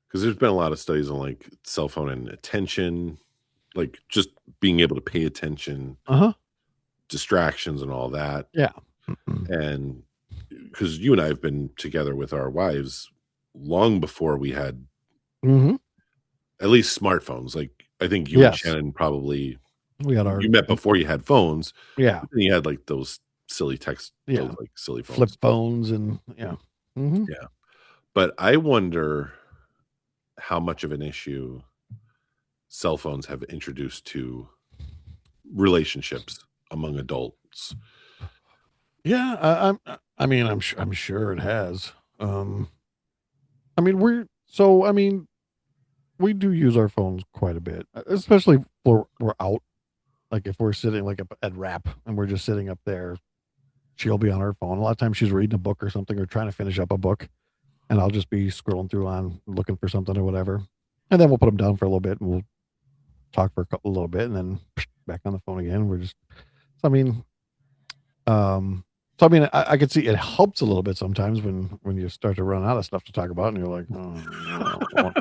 because there's been a lot of studies on like cell phone and attention, like just being able to pay attention, Uh-huh. distractions, and all that. Yeah. Mm-mm. And because you and I have been together with our wives long before we had Mm-hmm. at least smartphones. Like I think you and Yes. Shannon probably We got our you met before you had phones. yeah. But then you had like those silly those Yeah. like silly Flip phones. phones and yeah. Mm-hmm. Yeah. But I wonder how much of an issue cell phones have introduced to relationships among adults. Yeah, I mean, I'm sure it has. Um, I mean, we do use our phones quite a bit, especially if we're out. Like if we're sitting like up at rap and we're just sitting up there, she'll be on her phone. A lot of times she's reading a book or something or trying to finish up a book, and I'll just be scrolling through on looking for something or whatever. And then we'll put them down for a little bit and we'll talk for a little bit and then back on the phone again. We're just, so, I mean, um, So I mean, I could see it helps a little bit sometimes when you start to run out of stuff to talk about, and you're like, oh,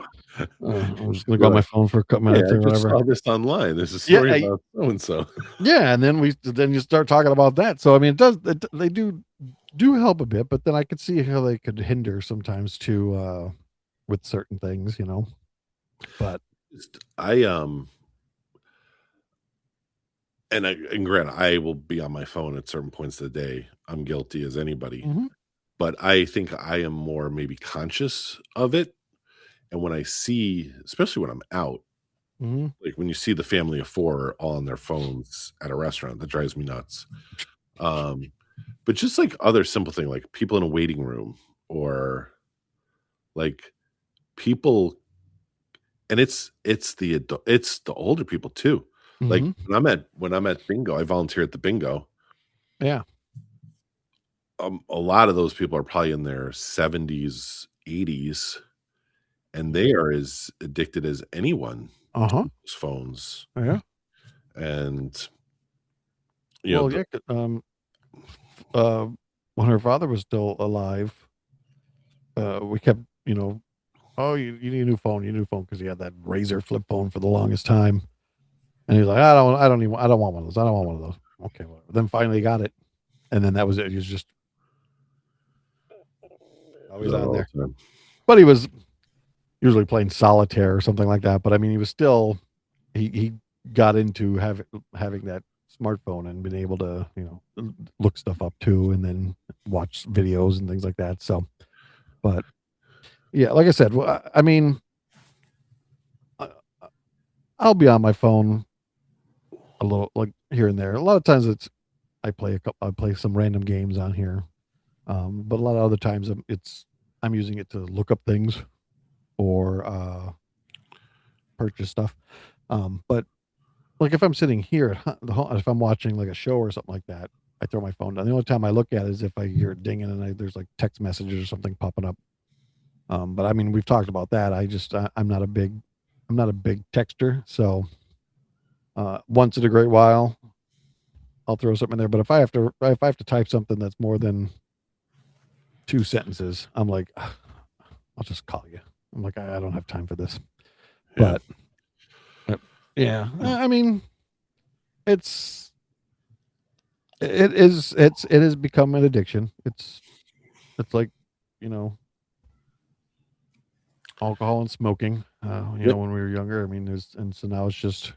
I'm just gonna go You're on my like, phone for a couple "Hey, minutes I or just whatever. saw this online. There's a Yeah, story about so and so." yeah, and then you start talking about that. So I mean, they do help a bit, but then I could see how they could hinder sometimes too with certain things, you know. But I and granted, I will be on my phone at certain points of the day. I'm guilty as anybody, mhm, but I think I am more maybe conscious of it. And when I see, especially when I'm out, mhm, like when you see the family of four all on their phones at a restaurant, that drives me nuts. Um, but just like other simple thing, like people in a waiting room or like people, and it's the older people too. Like mhm, when I'm at bingo, I volunteer at the bingo. yeah, A lot of those people are probably in their 70s, 80s, and they are as addicted as anyone uh huh, to those phones. yeah. And Well, the yeah. Uh, when her father was still alive, we kept, oh, you need a new phone, you need a new phone because he had that razor flip phone for the longest time, and he's like, I don't want one of those, I don't want one of those. Okay, whatever. Then finally he got it, and then that was it. He was just always on all there, the time. but he was usually playing solitaire or something like that. But I mean, he was still he got into having that smartphone and been able to look stuff up too, and then watch videos and things like that. So, but yeah, like I said, well, I mean, I- I'll be on my phone a little, like here and there. A lot of times I play some random games on here, but a lot of other times I'm using it to look up things or purchase stuff. But like if I'm sitting here if I'm watching like a show or something like that, I throw my phone down. The only time I look at it is if I hear it dinging and there's like text messages or something popping up. But I mean, we've talked about that. I'm not a big texter. So once in a great while, I'll throw something in there. But if I have to type something that's more than two sentences, I'm like, I'll just call you. I'm like, I don't have time for this. Yeah. But yeah, I mean, it's it has become an addiction. It's like, you know, alcohol and smoking. Yep. When we were younger. I mean, so now it's just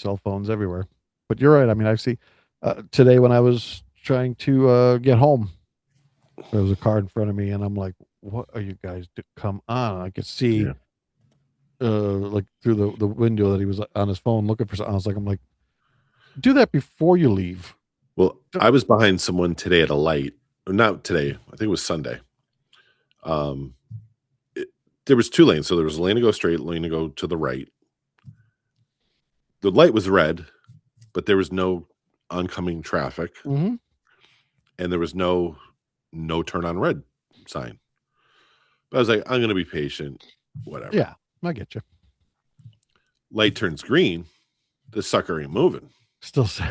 cell phones everywhere. But you're right. I mean, I see today when I was trying to get home, there was a car in front of me, and I'm like, "What are you guys do? Come on!" I could see Yeah. like through the window that he was on his phone looking for something. I'm like, do that before you leave. Well, Don't- I was behind someone today at a light. Or not today. I think it was Sunday. Um, it, there was 2 lanes, so there was a lane to go straight, lane to go to the right. The light was red, but there was no oncoming traffic, Mhm. and there was no turn on red sign. But I was like, I'm gonna be patient, whatever. Yeah, I get you. Light turns green, the sucker ain't moving. Still say,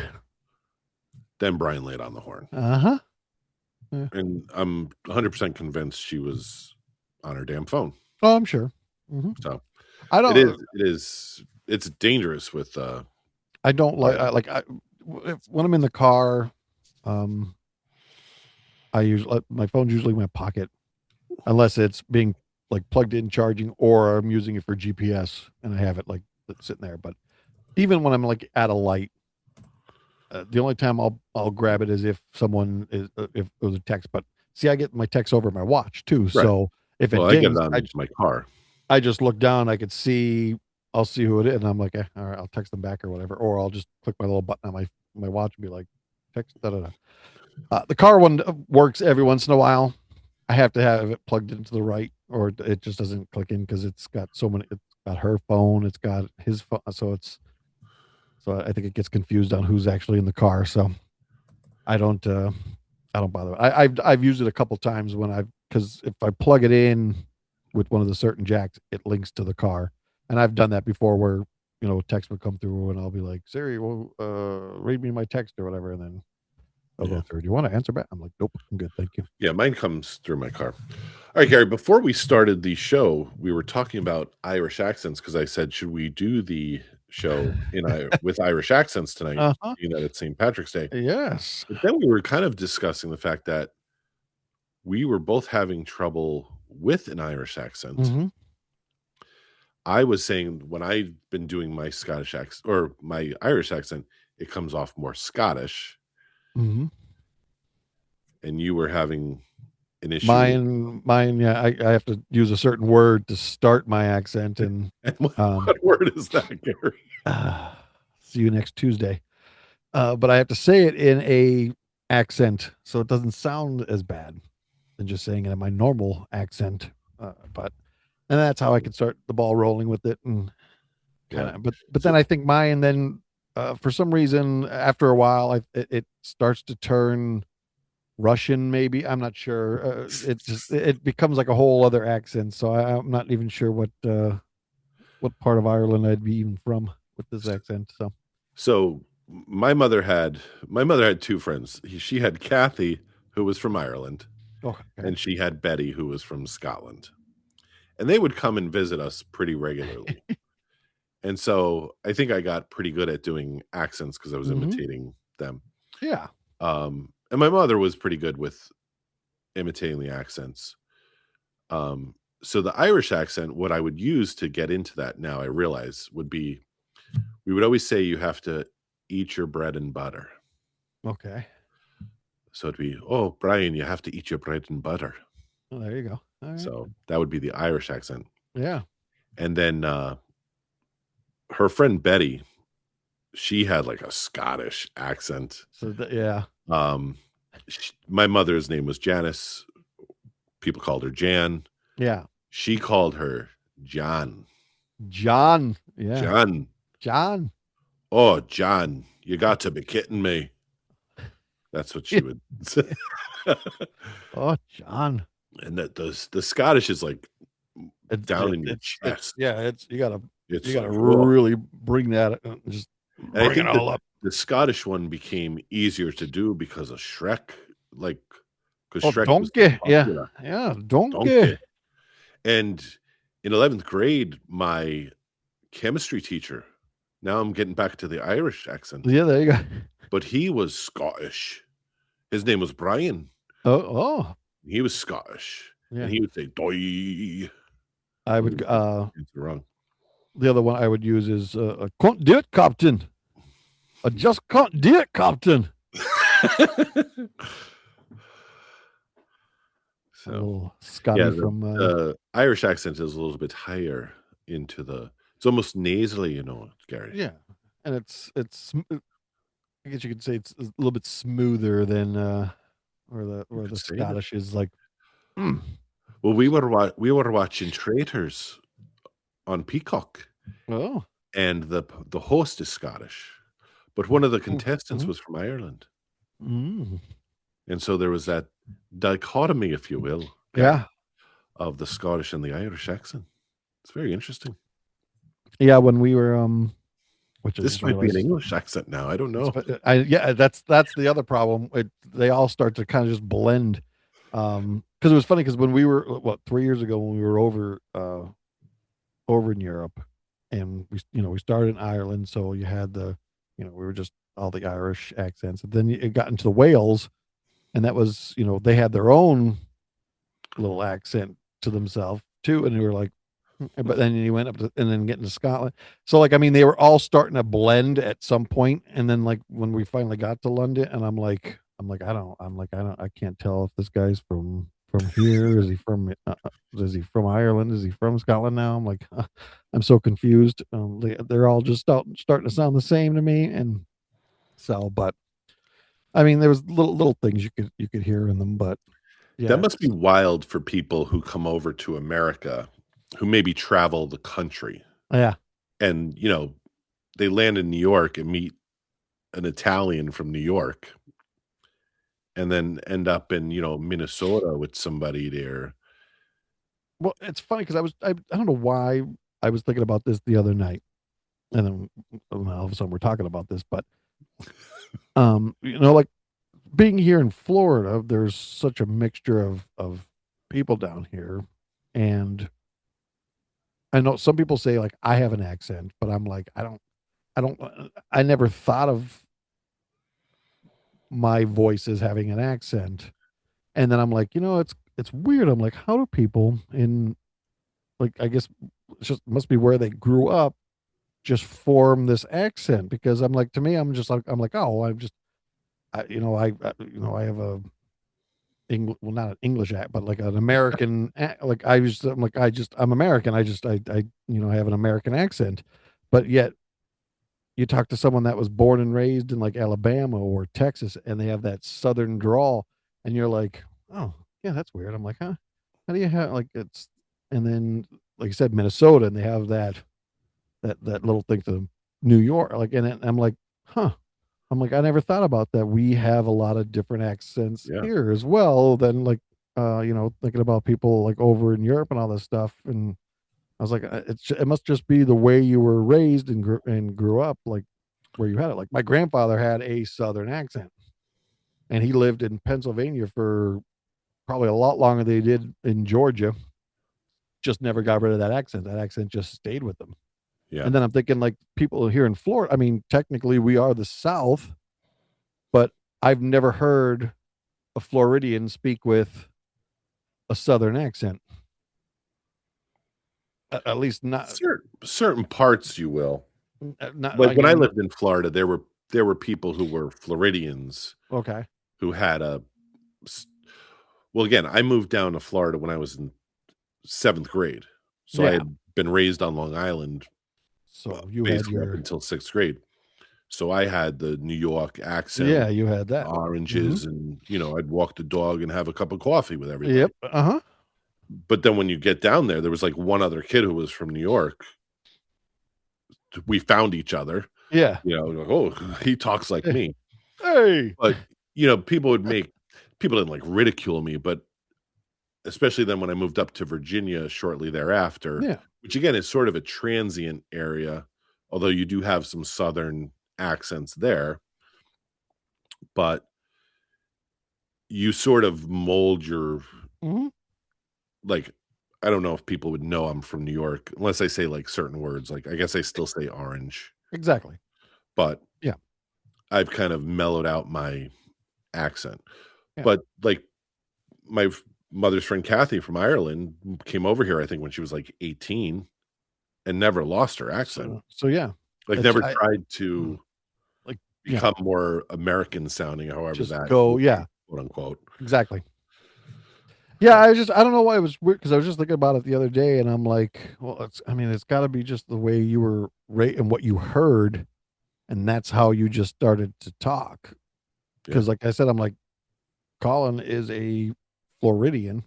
Then Brian laid on the horn, uh huh. and I'm 100% convinced she was on her damn phone. Oh, I'm sure. hmm So I don't. it's dangerous with I don't like. red. When I'm in the car. Um, I usually my phone's usually in my pocket unless it's being like plugged in charging or I'm using it for GPS and I have it like sitting there. But even when I'm like at a light, the only time I'll grab it is if someone is if it was a text. But see, I get my text over my watch too. Right. So if Well, it I get it dings, on my car. I just look down. I could see. I'll see who it is, and I'm like, all right, I'll text them back or whatever, or I'll just click my little button on my watch and be like, text. Da da da. The car one works every once in a while. I have to have it plugged into the right, or it just doesn't click in because it's got so many. It's got her phone, it's got his phone, so I think it gets confused on who's actually in the car. So I don't uh, I don't bother. I've used it a couple times when I've because if I plug it in with one of the certain jacks, it links to the car, and I've done that before where text would come through and I'll be like Siri, well, read me my text or whatever, and then I'll go Yeah. through. Do you want to answer back? I'm like, nope, I'm good, thank you. Yeah, mine comes through my car. All right, Gary, before we started the show, we were talking about Irish accents because I said, should we do the show with Irish accents tonight, Uh-huh. being that it's St. Patrick's Day? Yes. But then we were kind of discussing the fact that we were both having trouble with an Irish accent. Mm-hmm. I was saying when I've been doing my Scottish accent or my Irish accent, it comes off more Scottish, Mm-hmm. and you were having an issue with Mine, yeah, I have to use a certain word to start my accent, and and what, um, what word is that, Gary? uh, see you next Tuesday. But I have to say it in a accent, so it doesn't sound as bad than just saying it in my normal accent. But and that's how I could start the ball rolling with it, and kind Yeah. of. But then So I think mine then, for some reason, after a while, it starts to turn Russian, maybe. I'm not sure. It becomes like a whole other accent. So I'm not even sure what part of Ireland I'd be even from with this accent. So so my mother had two friends. She had Kathy, who was from Ireland, oh, okay. and she had Betty, who was from Scotland. And they would come and visit us pretty regularly. And so I think I got pretty good at doing accents because I was Hmm. imitating them. Yeah. And my mother was pretty good with imitating the accents. So the Irish accent, what I would use to get into that now, I realize would be we would always say you have to eat your bread and butter. Okay. So it'd be, oh, Brian, you have to eat your bread and butter. Well, there you go. All right. So that would be the Irish accent. Yeah. And then her friend Betty, she had like a Scottish accent. So yeah. Um, my mother's name was Janice. People called her Jan. Yeah. She called her John. John. Yeah. John. John. Oh, John, you got to be kidding me. That's what she would say. Oh, John. And that the Scottish is like down in your It's chest. yeah. It's you It's gotta like, oh. really bring that, just And I bring it think that all up. the Scottish one became easier to do because of Shrek, like because Oh, Shrek was so donkey. Yeah. popular. Yeah. Donkey. Donkey. And in 11th grade, my chemistry teacher, now I'm getting back to the Irish accent, Yeah. There you go. but he was Scottish. His name was Brian. Oh. Oh. He was Scottish, and Yeah. he would say "doy." I We would. would get the answer wrong. The other one I would use is I can't do it, Captain. I just can't do it, Captain. A So, little yeah, Scotty the from the Irish accent is a little bit higher into the it's almost nasally, Gary. yeah, and I guess you could say it's a little bit smoother than You where could the say that. Scottish is like. Mm. Well, we were watching Traitors on Peacock, Oh. and the host is Scottish, but one of the contestants Mm-hmm. was from Ireland, Mm. and so there was that dichotomy, if you will, Gary, Yeah, of the Scottish and the Irish accent. It's very interesting. yeah. When we were which I This just might be an realized. English accent now. I don't know. Yeah, that's the other problem. They all start to kind of just blend. Because it was funny because when we were 3 years ago when we were over in Europe, and we started in Ireland, so you had we were just all the Irish accents, and then it got into the Wales, and that was they had their own little accent to themselves too, and they were like, but then you went up to and then getting to Scotland. So like I mean they were all starting to blend at some point, and then like when we finally got to London, and I can't tell if this guy's from here. Is he from Ireland? Is he from Scotland now? I'm like, I'm so confused. They're all just starting to sound the same to me, and so but I mean there was little things you could hear in them, but That yeah, must be wild for people who come over to America, who maybe travel the country, yeah. and they land in New York and meet an Italian from New York, and then end up in Minnesota with somebody there. Well, it's funny because I don't know why I was thinking about this the other night, and then all of a sudden we're talking about this, but like being here in Florida, there's such a mixture of people down here, and I know some people say like I have an accent, but I'm like I don't I never thought of my voice as having an accent. And then I'm like, it's weird. I'm like, how do people in like I guess it's just must be where they grew up just form this accent because I'm like to me I'm like oh I'm just I have a well not an English act but like an American like I'm like I'm American I I have an American accent, but yet you talk to someone that was born and raised in like Alabama or Texas and they have that southern drawl and you're like, oh, yeah, that's weird. I'm like, huh? How do you have like it's and then like you said, Minnesota and they have that little thing to New York. Like and I'm like, huh. I'm like, I never thought about that. We have a lot of different accents Yeah. here as well than like thinking about people like over in Europe and all this stuff. And I was like, it must just be the way you were raised and grew up, like where you had it. Like my grandfather had a Southern accent, and he lived in Pennsylvania for probably a lot longer than he did in Georgia. Just never got rid of that accent. That accent just stayed with them. Yeah. And then I'm thinking, like people here in Florida. I mean, technically we are the South, but I've never heard a Floridian speak with a Southern accent. At least not, Certain parts you will. not Like like when I in. lived in Florida, there were people who were Floridians Okay. who had well, again, I moved down to Florida when I was in 7th grade. So I Yeah. had been raised on Long Island, So you had basically up your. until 6th grade. So I had the New York accent Yeah, with you had that. Hmm. oranges and, I'd walk the dog and have a cup of coffee with everybody. Yep. Uh-huh. But then when you get down there was like one other kid who was from New York. We found each other, Yeah. like, "Oh, he talks like me." Hey. But, people didn't, like, ridicule me, but especially then when I moved up to Virginia shortly thereafter, Yeah. which again is sort of a transient area, although you do have some Southern accents there, but you sort of mold your Hmm. like, I don't know if people would know I'm from New York unless I say, like, certain words, like, I guess I still say orange, Exactly. but Yeah. I've kind of mellowed out my accent. Yeah. But, like, my mother's friend Kathy from Ireland came over here, I think, when she was, like, 18 and never lost her accent. So yeah. Like, It's never I tried mm, to like yeah. become more American sounding, however Just that go. would be, Yeah. quote, unquote. Exactly. Yeah. So, I don't know why it was weird because I was just thinking about it the other day, and I'm like, well, I mean, it's got to be just the way you were raised and what you heard, and that's how you just started to talk. yeah. Because, like I said, I'm like, Colin is a Floridian,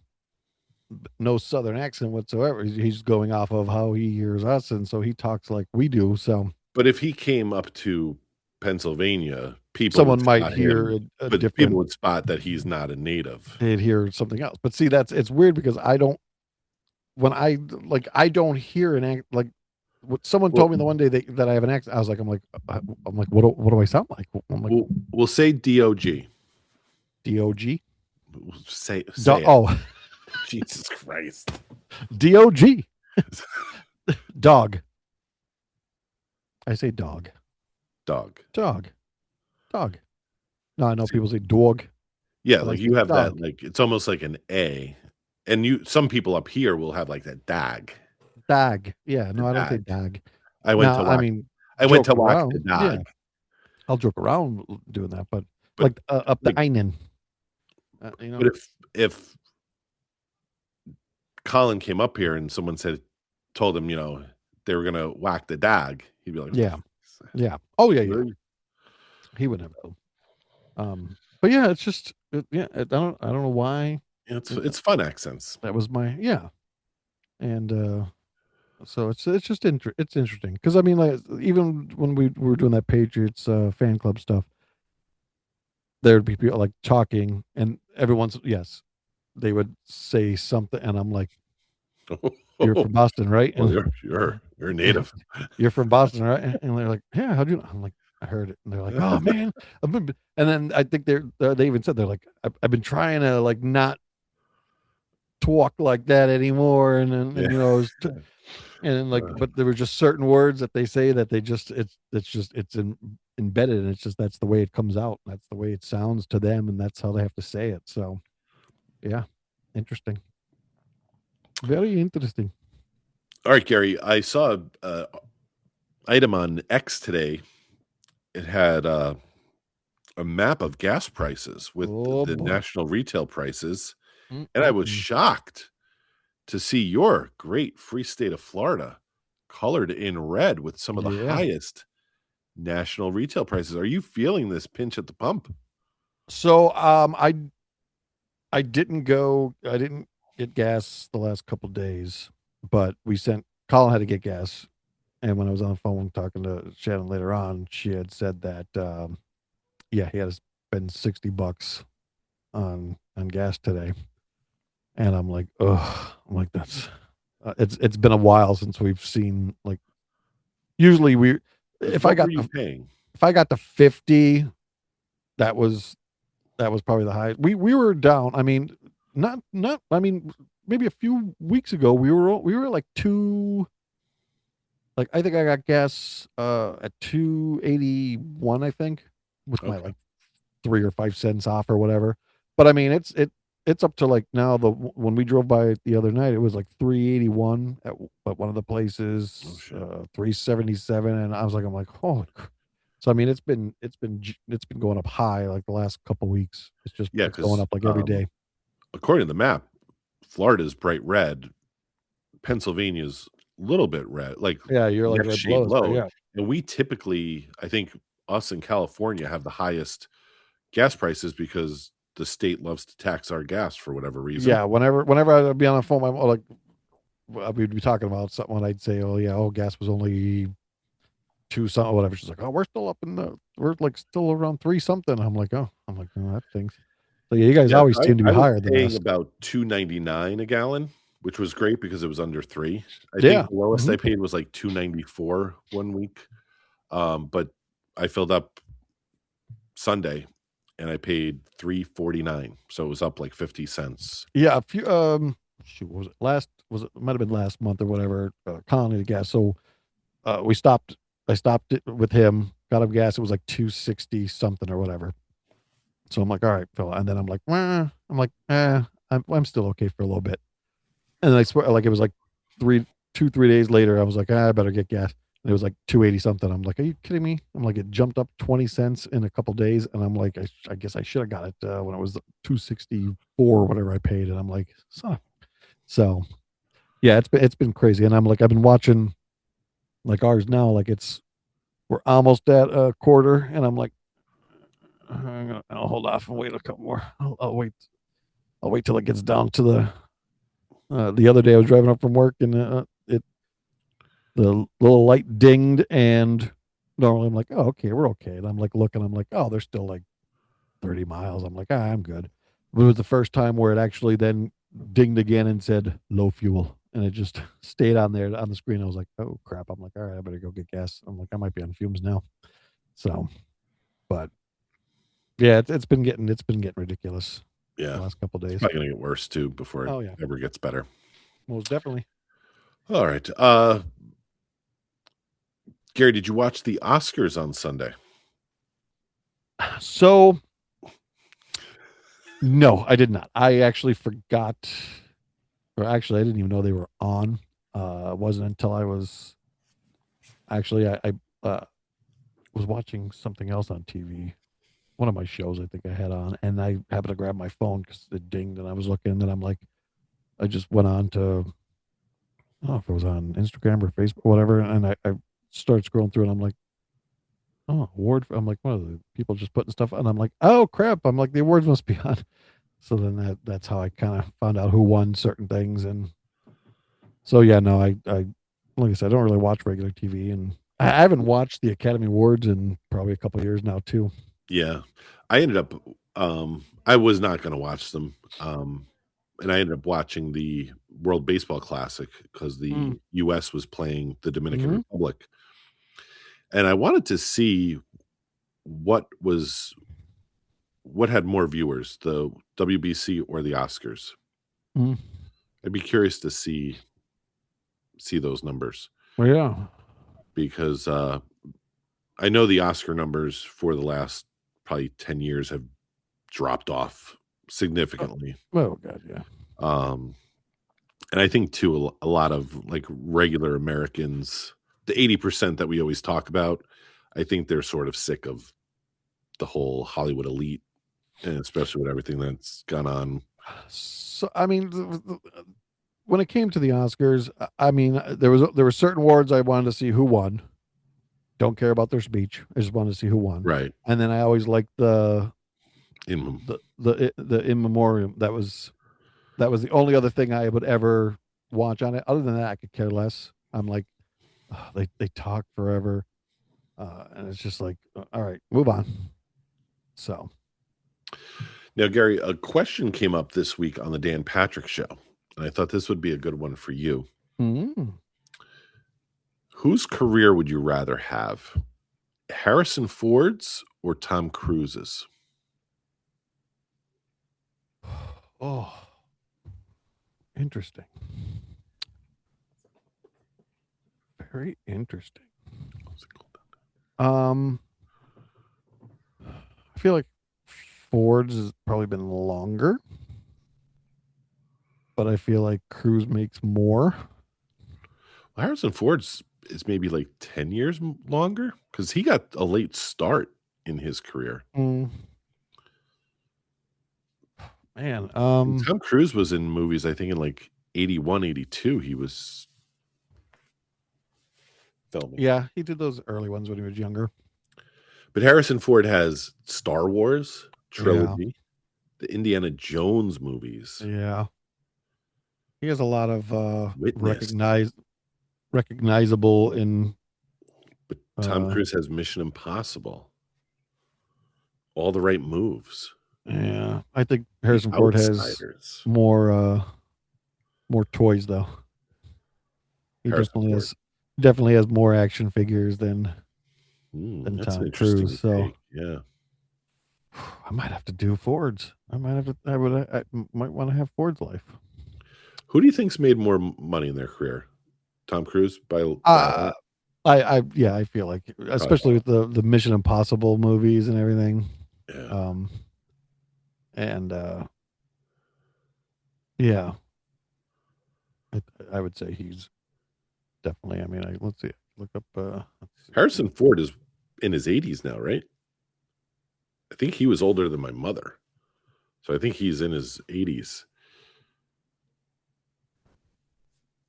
no Southern accent whatsoever. He's going off of how he hears us, and so he talks like we do. So But if he came up to Pennsylvania, people would someone might spot hear him, a but people different, would spot that he's not a native. they'd hear something else. But see, it's weird because I don't, when I, like, I don't hear an act, like, what someone Well, told me the one day that I have an accent. I was like, I'm like, what do I sound like? I'm like, we'll say DOG. DOG? Say it. Oh, Jesus Christ. DOG, dog. I say dog, Dog. dog, dog. No, I know See, people say dog, yeah, but I like, say you have that, dog. like, it's almost like an A, and some people up here will have, like, that dag, Dag. Yeah, the no, I don't say dag. dag. I went Now, to I walk mean, I went to joking walk the around. Yeah, dog, I'll joke around doing that, but but, like up the like einen, but if Colin came up here and someone told him, they were gonna whack the dog, he'd be like, "What the Yeah, f yeah. Oh yeah, yeah. really?" He would have. But yeah, it's just yeah. I don't know why. Yeah, it's It, it's fun accents. that was my yeah, and so it's just it's interesting because I mean like even when we were doing that Patriots fan club stuff, there'd be people like talking, and everyone's yes, they would say something, and I'm like, "You're from Boston, right?" Well, And you're a native. you're from Boston, right? And they're like, "Yeah, how'd you know?" I'm like, I heard it, and they're like, "Oh man," and then I think they even said they're like, I've been trying to like not talk like that anymore, Yeah. and and then like, Uh, but there were just certain words that they say that they just embedded, and it's just that's the way it comes out, that's the way it sounds to them, and that's how they have to say it. So yeah, interesting, very interesting. all right, Gary, I saw a item on X today. It had a map of gas prices with Oh the boy. national retail prices, and I was Mm-mm-mm. shocked to see your great free state of Florida colored in red with some of the Yeah. highest national retail prices. Are you feeling this pinch at the pump? So I didn't get gas the last couple days, but we sent Colin had to get gas. And when I was on the phone talking to Shannon later on, she had said that yeah, he had to spend $60 on gas today. And I'm like, ugh, I'm like, that's it's been a while since we've seen like usually we if I What were got you the paying? if I got to 50, that was that was probably the highest. We were down. I mean, not. I mean, maybe a few weeks ago we were like two. Like I think I got gas at 281. I think with my Okay. like 3 or 5 cents off or whatever. But I mean, it's up to like now the when we drove by it the other night, it was like 381 at one of the Oh, places, shit. 377, and I was like, I'm like, oh. So I mean, it's been going up high like the last couple weeks. Yeah, It's going because up like every day. according to the map, Florida's bright red, Pennsylvania's a little bit red, like Yeah, you're like next right shade below us there. low, Yeah, and we typically, I think us in California have the highest gas prices because the state loves to tax our gas for whatever reason. yeah. Whenever I'd be on the phone, I'm like we'd be talking about something, and I'd say, oh yeah, oh gas was only two something, whatever. She's like, oh, we're still up in the, we're like still around three something. I'm like, oh, that things. So yeah, you guys Yeah, always I seem to be I was higher than paying us. about 2.99 a gallon, which was great because it was under 3. I think Yeah. the lowest I Hmm. paid was like 2.94 one week, but I filled up Sunday and I paid 3.49, so it was up like 50 cents. Yeah. A few, shoot, what was it last, was it might have been last month or whatever, colony of gas. So, we stopped, I stopped it with him, got him gas. It was like 260 something or whatever. So I'm like, all right, Phil. And then I'm like, I'm like, I'm still okay for a little bit. And then I swear, like it was like three, 3 days later, I was like, I better get gas. And it was like 280 something. I'm like, are you kidding me? I'm like, it jumped up 20 cents in a couple days. And I'm like, I guess I should have got it when it was 264, whatever I paid. And I'm like, so yeah, it's been crazy. And I'm like, I've been watching like ours now, like we're almost at a quarter. And I'm like, I'll hold off and wait a couple more. I'll wait till it gets down to the other day I was driving up from work and the little light dinged, and normally I'm like, oh, okay, we're okay. And I'm like looking, I'm like, oh, there's still like 30 miles. I'm like, I'm good. But it was the first time where it actually then dinged again and said low fuel. And it just stayed on there on the screen. I was like, oh crap. I'm like, all right, I better go get gas. I'm like, I might be on fumes now. So, but yeah, it's been getting ridiculous the Yeah, last couple of it's days. probably gonna get worse too before it Oh yeah, ever gets better. most definitely. All right, Gary, did you watch the Oscars on Sunday? So no, I did not. I actually forgot, or actually, I didn't even know they were on. It wasn't until I was actually I was watching something else on TV, one of my shows I think I had on, and I happened to grab my phone because it dinged, and I was looking, and I'm like, I just went on to, I don't know if it was on Instagram or Facebook, or whatever, and I started scrolling through, and I'm like, oh, award. I'm like, what are the people just putting stuff on? I'm like, oh crap. I'm like, the awards must be on. So then that's how I kind of found out who won certain things. And so yeah, no, I like I said, I don't really watch regular TV, and I haven't watched the Academy Awards in probably a couple of years now too. Yeah, I ended up. I was not going to watch them, and I ended up watching the World Baseball Classic because Mm. the U.S. was playing the Dominican Hmm. Republic, and I wanted to see. what had more viewers, the WBC or the Oscars? Mm. I'd be curious to see those numbers Well, yeah. because I know the Oscar numbers for the last probably 10 years have dropped off Uh, significantly. oh God, yeah. Um, and I think too a lot of like regular Americans, the 80% that we always talk about, I think they're sort of sick of the whole Hollywood elite, and especially with everything that's gone on. So I mean, when it came to the Oscars, I mean, there were certain awards I wanted to see who won. Don't care about their speech. I just wanted to see who won. Right. And then I always liked In the in memoriam. That was the only other thing I would ever watch on it. Other than that, I could care less. I'm like, "Ugh, they talk forever, and it's just like, all right, move on." So, Now, Gary, a question came up this week on the Dan Patrick Show, and I thought this would be a good one for you. mm. Whose career would you rather have? Harrison Ford's or Tom Cruise's? Oh, interesting. Very interesting. Um, I feel like Ford's has probably been longer, but I feel like Cruise makes more. Well, Harrison Ford's is maybe like 10 years longer because he got a late start in his career. Mm, man, And Tom Cruise was in movies, I think in like 81, 82. He was filming. yeah, he did those early ones when he was younger. But Harrison Ford has Star Wars Yeah, trilogy, the Indiana Jones movies, yeah. He has a lot of Witness. recognizable in But Tom uh Cruise has Mission Impossible, all the right moves, yeah. I think The Harrison Ford has Outsiders. more more toys though. He Harrison Ford. definitely has more action figures than That's an Tom Cruise. interesting So take. Yeah. I might have to do Ford's. I might have to. I might want to have Ford's life. Who do you think's made more money in their career? Tom Cruise by a Uh lot? yeah, I feel like, Probably especially with the Mission Impossible movies and everything. yeah. Um, and yeah, I, I would say he's definitely. I mean, let's see, look up. Let's see. Harrison Ford is in his 80s now, right? I think he was older than my mother. So I think he's in his 80s.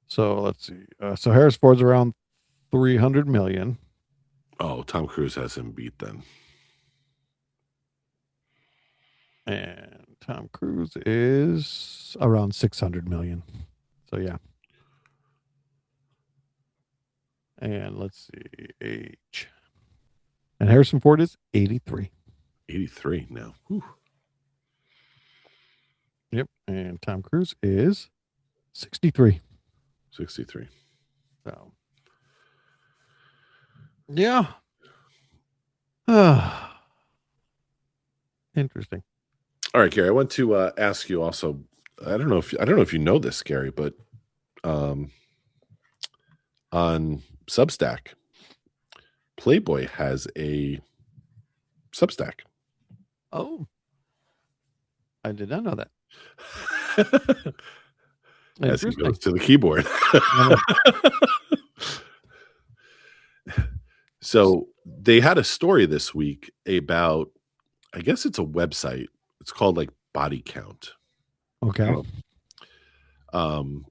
So let's see. So Harris Ford's around 300 million, Oh, Tom Cruise has him beat then. and Tom Cruise is around 600 million. So yeah. And let's see, age. And Harrison Ford is 83. 83 now. Whew. Yep. And Tom Cruise is 63. 63. So, yeah. Ah, interesting. All right, Gary, I want to ask you also. I don't know if you know this, Gary, but um, on Substack, Playboy has a Substack. Oh, I did not know that. As he Interesting. goes to the keyboard. Uh, So they had a story this week about, I guess it's a website. It's called like Body Count. okay. Um, um,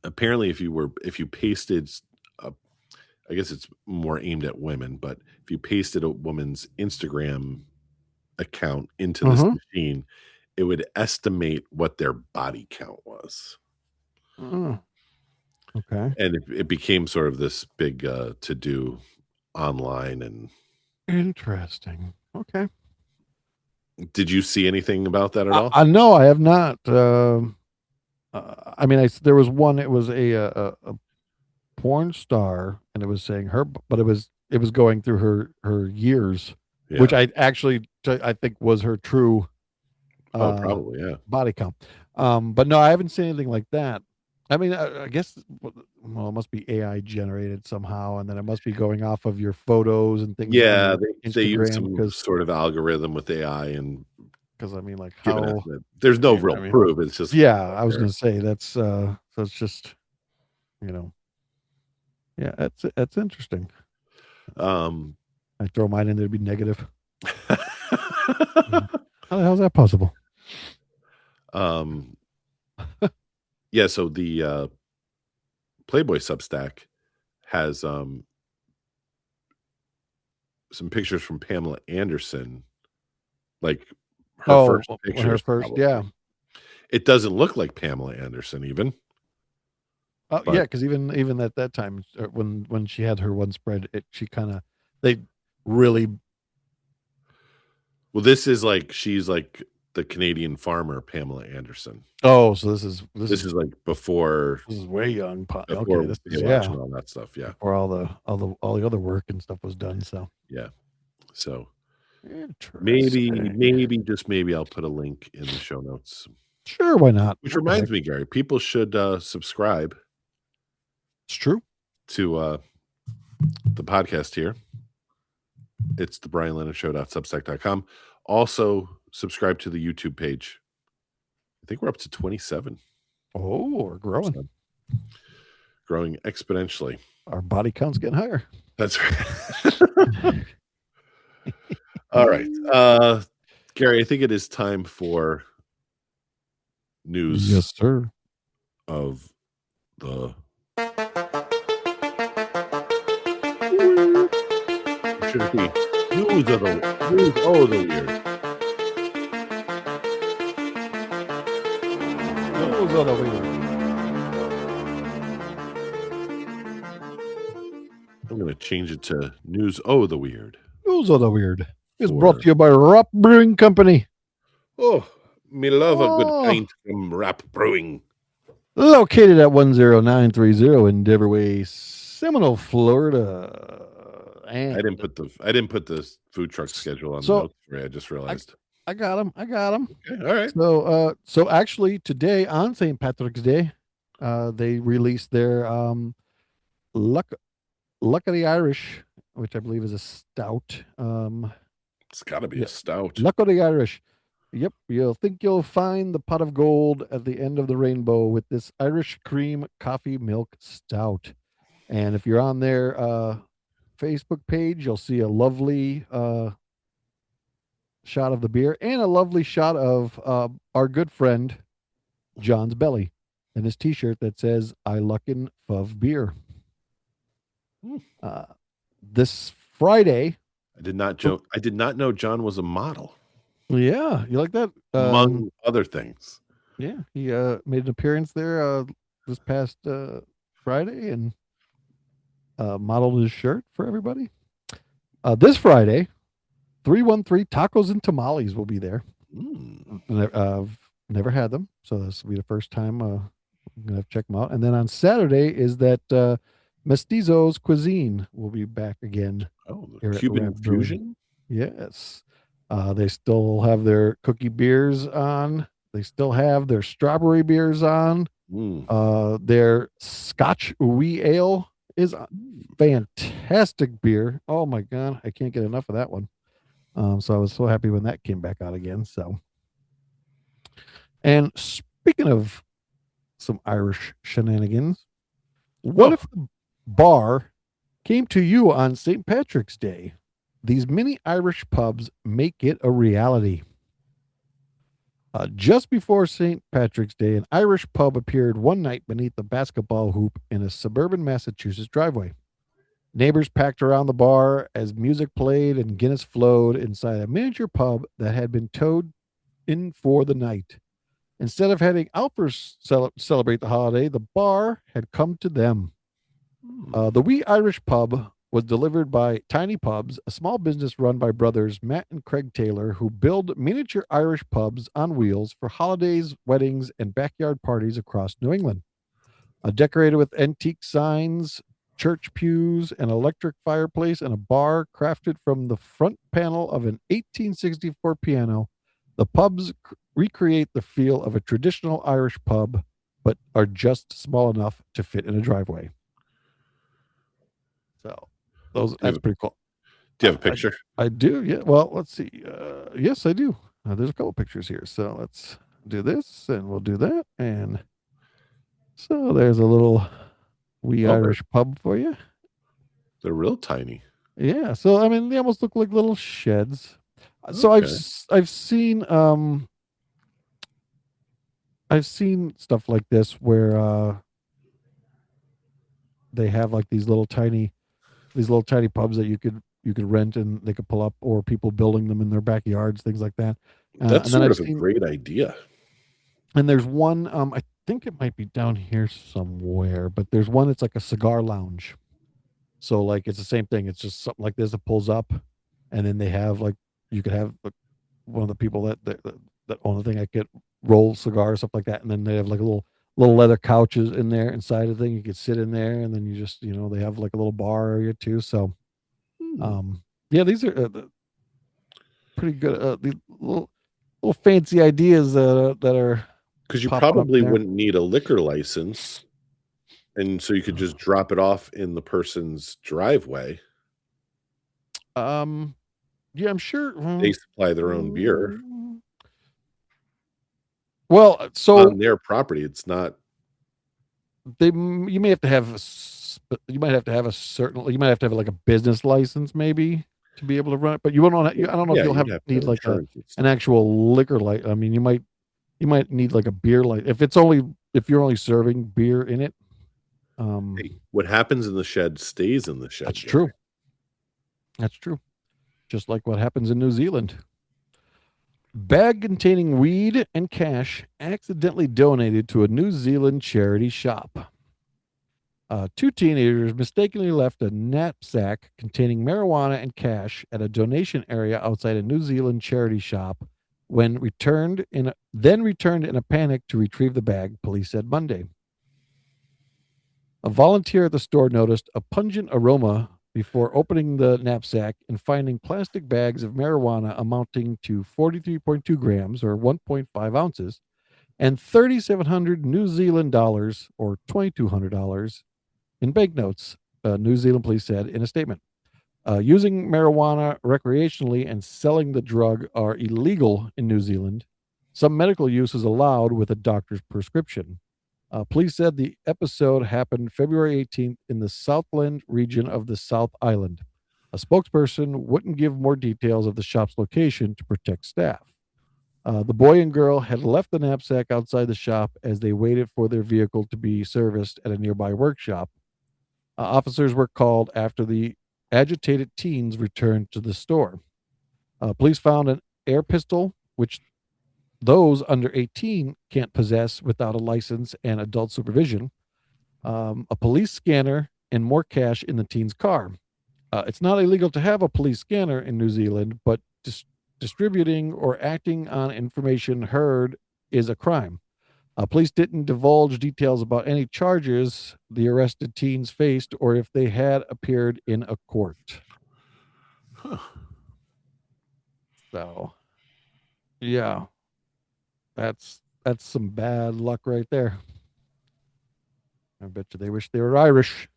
apparently, if you pasted, a, I guess it's more aimed at women, but if you pasted a woman's Instagram account into this Uh-huh. machine, it would estimate what their body count was. Uh, okay. And it became sort of this big to do online. And Interesting. Okay. did you see anything about that at all? I know I have not. I mean, there was one. It was a porn star, and it was saying her, but it was going through her years, which Yeah. I think was her true Oh, uh probably, yeah. body count. But no, I haven't seen anything like that. I mean, I guess, well, it must be AI generated somehow, and then it must be going off of your photos and things on Yeah, your they use Instagram, some sort of algorithm with AI and because I mean, like, giving us how, that there's no I real mean, proof, it's just yeah, out I was there. gonna say that's so it's just, you know, yeah, that's interesting. Um I throw mine in there to be negative. How the hell is that possible? um, yeah, so the, Playboy Substack has, some pictures from Pamela Anderson, like, her Oh, first when her pictures first, yeah. probably. It doesn't look like Pamela Anderson even, Oh, yeah, but because even at that time, when she had her one spread, she kind of, they really. well, this is like she's like the Canadian farmer, Pamela Anderson. Oh, so this This is is, like, before this is way young. Okay, before this is, Baywatch yeah, and all that stuff, yeah. before all the other work and stuff was done. So Yeah. So, interesting. just maybe I'll put a link in the show notes. Sure, why not? Which What the heck? reminds me, Gary, people should, subscribe It's true. to, the podcast here. It's the Brian Lennon Show.substack.com. Also, subscribe to the YouTube page. I think we're up to 27. Oh, we're growing. So, growing exponentially. Our body count's getting higher. That's right. All right. Gary, I think it is time for news Yes, sir. of the or should it be news oh the weird. Those are the weird. I'm gonna change it to news oh the weird Those are the weird. It's brought for to you by Rop Brewing Company. oh me love a good Oh, pint from Rap Brewing. located at 10930 Endeavor Way, Seminole, Florida. And I didn't put the food truck schedule on the so notes for you. I just I realized. I got them. I got them. Okay, all right. So actually today on St. Patrick's Day, they released their Luck Luck of the Irish, which I believe is a stout. It's got to be Yeah, a stout. Luck of the Irish. Yep, you'll think you'll find the pot of gold at the end of the rainbow with this Irish cream coffee milk stout. And if you're on their Facebook page, you'll see a lovely shot of the beer and a lovely shot of our good friend John's belly and his T-shirt that says "I Luckin' Fuv Beer." Hmm. Uh, this Friday, I did not know John was a model, yeah, you like that? among other things. Yeah, he made an appearance there this past Friday and modeled his shirt for everybody. This Friday, 313 Tacos and Tamales will be there. Mm. I've never had them, so this will be the first time. I'm gonna have to check them out. And then on Saturday is that Mestizo's Cuisine will be back again Oh, the here at Cuban Rap Brewing. fusion? Yes, they still have their cookie beers on. They still have their strawberry beers on. Mm. Their Scotch wee ale is a fantastic beer. Oh my god, I can't get enough of that one. So I was so happy when that came back out again. So, and speaking of some Irish shenanigans, what Oh, if the bar came to you on St. Patrick's Day? These mini Irish pubs make it a reality. Just before St. Patrick's Day, an Irish pub appeared one night beneath the basketball hoop in a suburban Massachusetts driveway. Neighbors packed around the bar as music played and Guinness flowed inside a miniature pub that had been towed in for the night. Instead of heading out for celebrate the holiday, the bar had come to them. mm. The Wee Irish Pub was delivered by Tiny Pubs, a small business run by brothers Matt and Craig Taylor, who build miniature Irish pubs on wheels for holidays, weddings, and backyard parties across New England. Decorated with antique signs church pews, an electric fireplace, and a bar crafted from the front panel of an 1864 piano. The pubs recreate the feel of a traditional Irish pub, but are just small enough to fit in a driveway. So, those Do you that's have, pretty cool. do you I, have a I, picture? I do. Yeah. Well, let's see. Yes, I do. There's a couple pictures here. So let's do this, and we'll do that, and so there's a little wee Oh, they're Irish pub for you. they're real tiny. Yeah. So I mean, they almost look like little sheds. So Okay. I've seen stuff like this where they have like these little tiny pubs that you could rent and they could pull up, or people building them in their backyards, things like that. That's And then sort I've of a seen, great idea. and there's one, I think it might be down here somewhere, but there's one that's like a cigar lounge. So like it's the same thing. It's just something like this that pulls up, and then they have like you could have like, one of the people that own the thing. I could roll cigars, stuff like that, and then they have like a little leather couches in there inside of the thing. You could sit in there, and then you just they have like a little bar area too. So Hmm. um, yeah, these are pretty good. The little fancy ideas that are Because you popping up probably there. wouldn't need a liquor license, and so you could just drop it off in the person's driveway. Um, yeah, I'm sure. They supply their own beer Well, so on their property. It's not. you may have to have you might have to have a certain you might have to have like a business license maybe to be able to run it, but you won't. I don't know if Yeah, you'll you'd have have to need have like insurance and an stuff. actual liquor license. I mean, you might need like a beer like if you're only serving beer in it. Um, Hey, what happens in the shed stays in the that's shed, Gary. true. That's true. Just like what happens in New Zealand. Bag containing weed and cash accidentally donated to a New Zealand charity shop. Two teenagers mistakenly left a knapsack containing marijuana and cash at a donation area outside a New Zealand charity shop when returned in a panic to retrieve the bag, police said Monday. A volunteer at the store noticed a pungent aroma before opening the knapsack and finding plastic bags of marijuana amounting to 43.2 grams or 1.5 ounces and 3,700 New Zealand dollars or $2,200 in banknotes, New Zealand police said in a statement. Using marijuana recreationally and selling the drug are illegal in New Zealand. Some medical use is allowed with a doctor's prescription. Police said the episode happened February 18th in the Southland region of the South Island. A spokesperson wouldn't give more details of the shop's location to protect staff. The boy and girl had left the knapsack outside the shop as they waited for their vehicle to be serviced at a nearby workshop. Officers were called after the agitated teens returned to the store. Police found an air pistol, which those under 18 can't possess without a license and adult supervision, a police scanner, and more cash in the teen's car. It's not illegal to have a police scanner in New Zealand, but distributing or acting on information heard is a crime. Police didn't divulge details about any charges the arrested teens faced or if they had appeared in a court. Huh. So, yeah, that's some bad luck right there. I bet you they wish they were Irish.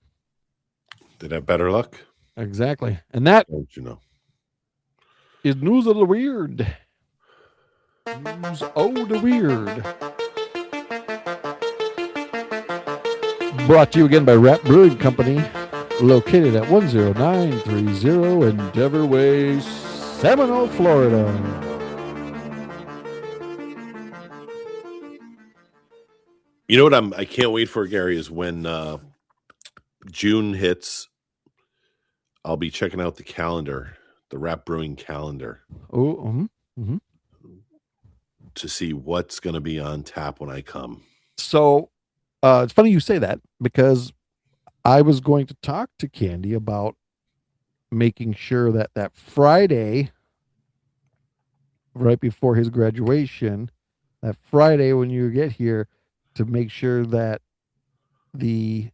Did have better luck? Exactly. And that Don't you know? is news of the weird. News of the weird. Brought to you again by Rat Brewing Company, located at 10930 Endeavor Way, Seminole, Florida. You know what I can't wait for, Gary, is when June hits. I'll be checking out the calendar, the Rap Brewing calendar, Oh, mm-hmm. to see what's going to be on tap when I come. So it's funny you say that because I was going to talk to Candy about making sure that that Friday, right before his graduation, that Friday when you get here, to make sure that the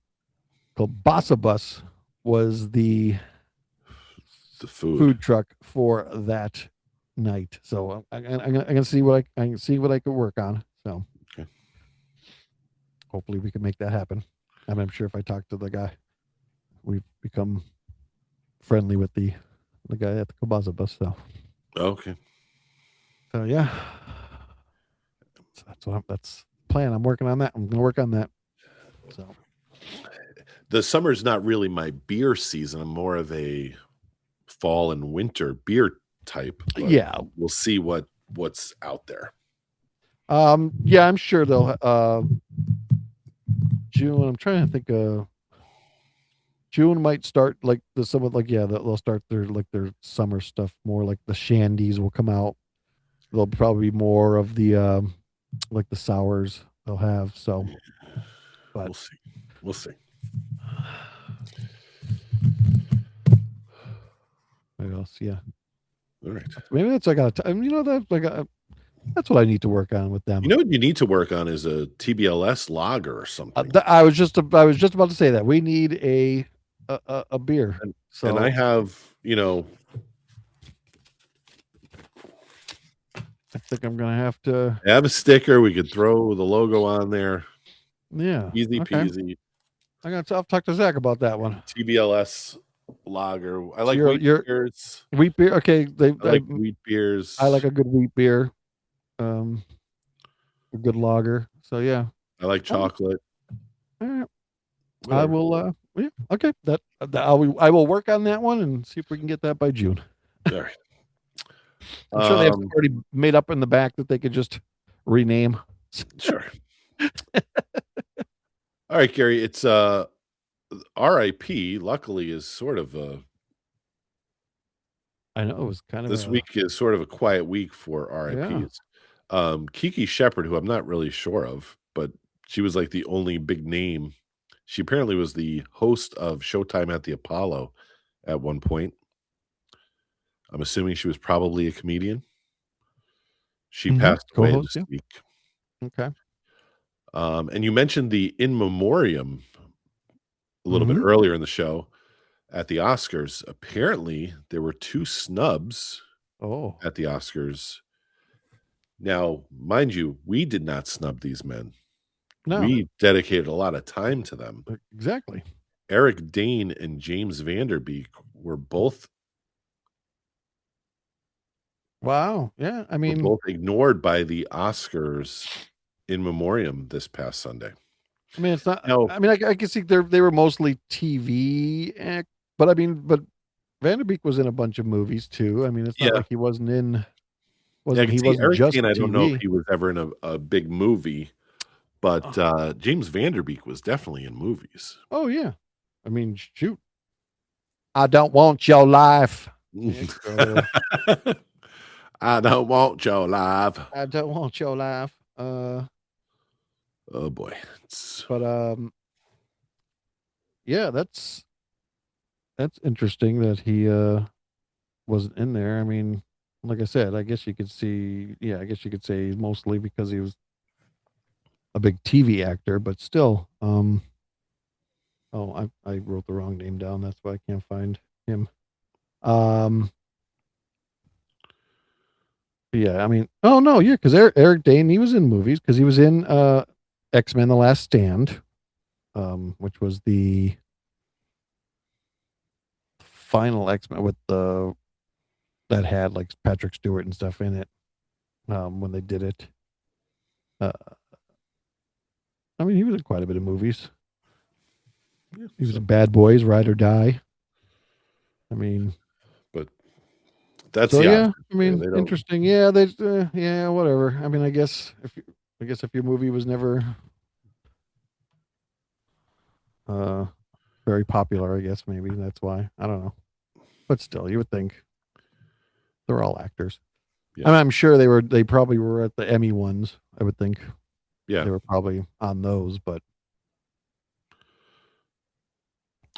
Kielbasa Bus was the The food. food truck for that night. So I'm gonna see what I can see what I could work on. So Okay. hopefully we can make that happen. I mean, I'm sure if I talk to the guy, we've become friendly with the guy at the Kielbasa Bus. Okay. So yeah, so that's the plan. I'm working on that. I'm gonna work on that. So The summer's not really my beer season. I'm more of a fall and winter beer type, but yeah, we'll see what's out there. yeah, I'm sure they'll June. I'm trying to think. June might start like the some of like yeah they'll start their summer stuff more like the shandies will come out. There'll probably be more of the like the sours they'll have. So, but We'll see. We'll see. what else? Yeah, All right. maybe that's I got to. You know that like that's what I need to work on with You them. know what you need to work on is a TBLS lager or something. I was just about to say that we need a beer. And I So have, I think I'm gonna have to. I have a sticker. We could throw the logo on there. Yeah. Easy Okay. peasy. I'll talk to Zach about that one. TBLS lager. I So like wheat you're beers. wheat beer. Okay. I like wheat I like beers. a good wheat beer. Um, a good lager. So yeah. I like Okay. chocolate. All right. I Whatever. will. Yeah. Okay. I will work on that one and see if we can get that by June. All right. I'm sure they have Um, already made up in the back that they could just rename. sure. All right, Gary. It's RIP. Luckily, is sort of I know it was kind of this a week is sort of a quiet week for yeah. RIPs. Kiki Shepard, who I'm not really sure of, but she was like the only big name. She apparently was the host of Showtime at the Apollo at one point. I'm assuming she was probably a comedian. She passed away Co-host. this Yeah. week. Okay. And you mentioned the in memoriam a little bit Mm-hmm. earlier in the show at the Oscars. Apparently, there were two snubs Oh at the Oscars. Now, mind you, we did not snub these men. no. We dedicated a lot of time to them. Exactly. Eric Dane and James Vanderbeek were Wow. Yeah. both ignored by the Oscars in memoriam this past Sunday. It's not. Now, I can see they were mostly TV, but but Vanderbeek was in a bunch of movies too. It's not yeah, like he wasn't in. yeah, I can He see wasn't Eric just Dane. I don't know if TV. he was ever in a big movie, but Oh, James Vanderbeek was definitely in movies. oh yeah. Shoot. I don't want your life. Yeah, so I don't want your life. I don't want your life. Oh boy. It's, But yeah, that's interesting that he wasn't in there. Like I said, I guess you could see. Yeah, I guess you could say mostly because he was a big TV actor, but still. Oh, I wrote the wrong name down. That's why I can't find him. Um, yeah, oh no, yeah, because Eric Dane, he was in movies because he was in X-Men: The Last Stand, which was the final X-Men with the that had like Patrick Stewart and stuff in it. When they did it, uh, he was in quite a bit of movies. yeah, He was in Bad Boys, Ride or Die. I mean, but that's so the yeah, Oscars for you. They don't. interesting. Yeah, they yeah, whatever. I guess if your movie was never uh very popular, I guess maybe that's why. I don't know. But still, you would think they're all actors. Yeah, I'm sure they probably were at the Emmy ones. I would think yeah. they were probably on those, but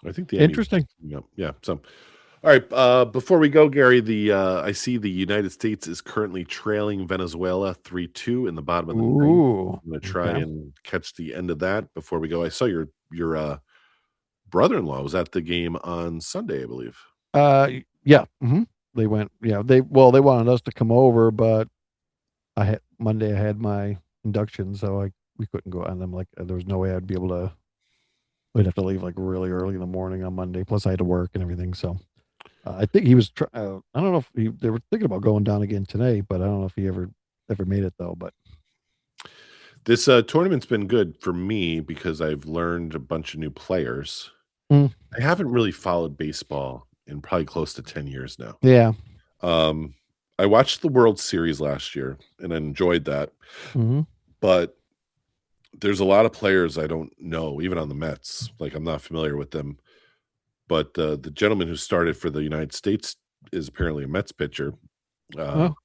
I think the Emmys. interesting. Yeah. So, all right. Before we go, Gary, the I see the United States is currently trailing Venezuela 3-2 in the bottom of the ninth. Ooh. I'm going to try Okay. and catch the end of that before we go. I saw your brother-in-law was at the game on Sunday, I believe. Yeah. They went. Yeah. They wanted us to come over, but I had Monday. I had my induction, so we couldn't go. And I'm like, there was no way I'd be able to. We'd have to leave like really early in the morning on Monday. Plus, I had to work and everything. So I think he was. I don't know if they were thinking about going down again today, but I don't know if he ever made it though. But This tournament's been good for me because I've learned a bunch of new players. mm, I haven't really followed baseball in probably close to 10 years now. yeah. Um, I watched the World Series last year and I enjoyed that, hmm but there's a lot of players I don't know, even on the Mets. Like I'm not familiar with them. But the gentleman who started for the United States is apparently a Mets pitcher, uh, Well,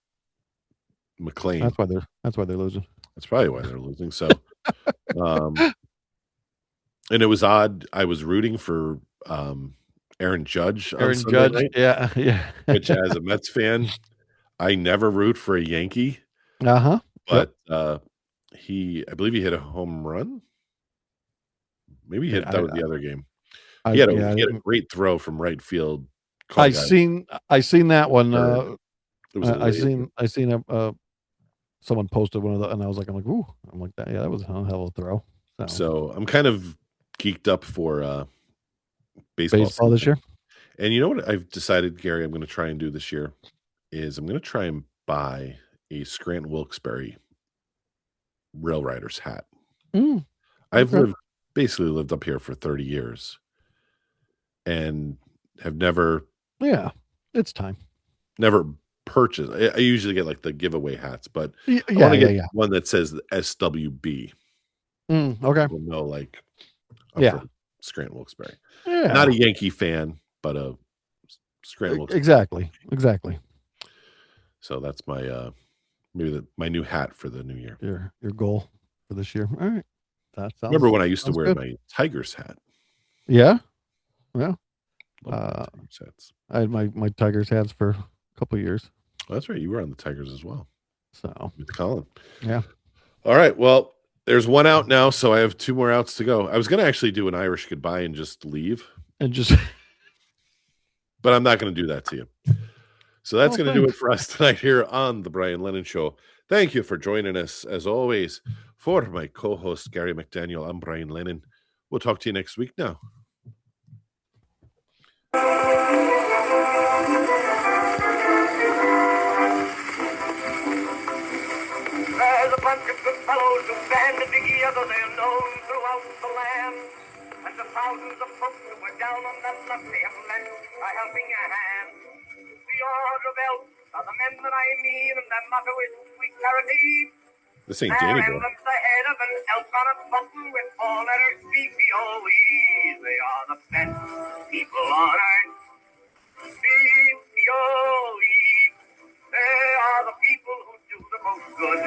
McLean. that's why they're losing. That's probably why they're losing. So, um, and it was odd. I was rooting for Aaron Judge on Aaron Sunday Judge. night, Yeah. Yeah. which, as a Mets fan, I never root for a Yankee. Uh-huh. Yep. But I believe he hit a home run. Maybe he Yeah. hit that was the other game. Yeah. He had a great throw from right field. Caught a I guy seen I seen that one. third. It was a laser. I seen someone posted one of the, and I'm like, ooh, I'm like that. Yeah, that was a hell of a throw. So So I'm kind of geeked up for baseball baseball this season. year. And you know what I've decided, Gary, I'm going to try and do this year is I'm going to try and buy a Scranton Wilkes-Barre Rail Riders hat. Mm, I've okay. basically lived up here for 30 years and have Yeah, it's time. never purchased. I usually get like the giveaway hats, but I want Yeah, to yeah, get yeah. one that says SWB. Okay. People know like I'm Yeah. from Scranton Wilkes-Barre. Not Yeah. a Yankee fan, but a Scranton Wilkes-Barre. Exactly. Exactly. So that's my maybe my new hat for the new year. Your goal for this year. All right. That Remember when I used to sounds wear good. my Tigers hat? Yeah. Yeah. Love my Uh, Tigers hats. I had my Tigers hats for a couple of years. Oh, that's right. You were on the Tigers as well So with Colin. yeah. All right. Well, there's one out now, so I have two more outs to go. I was going to actually do an Irish goodbye and just leave, And just but I'm not going to do that to you. So that's well, going to do it thanks. for us tonight here on the Brian Lennon Show. Thank you for joining us as always. For my co-host Gary McDaniel, I'm Brian Lennon. We'll talk to you next week now. There's a bunch of good fellows who stand together, they're known throughout the land. And the thousands of folks who were down on that lofty lent a helping hand. The order of Elks are the men that I mean, and their motto is sweet charity. This ain't Their Danny Boy. emblem's the head of an elk on a button with four letters C-P-O-E. They are the best people on earth. C-P-O-E. They are the people who do the most good.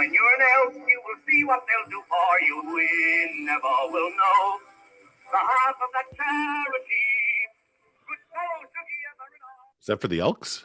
When you're an elk, you will see what they'll do for you. We never will know the heart of that charity. Good fellows together in all. Is that for the Elks?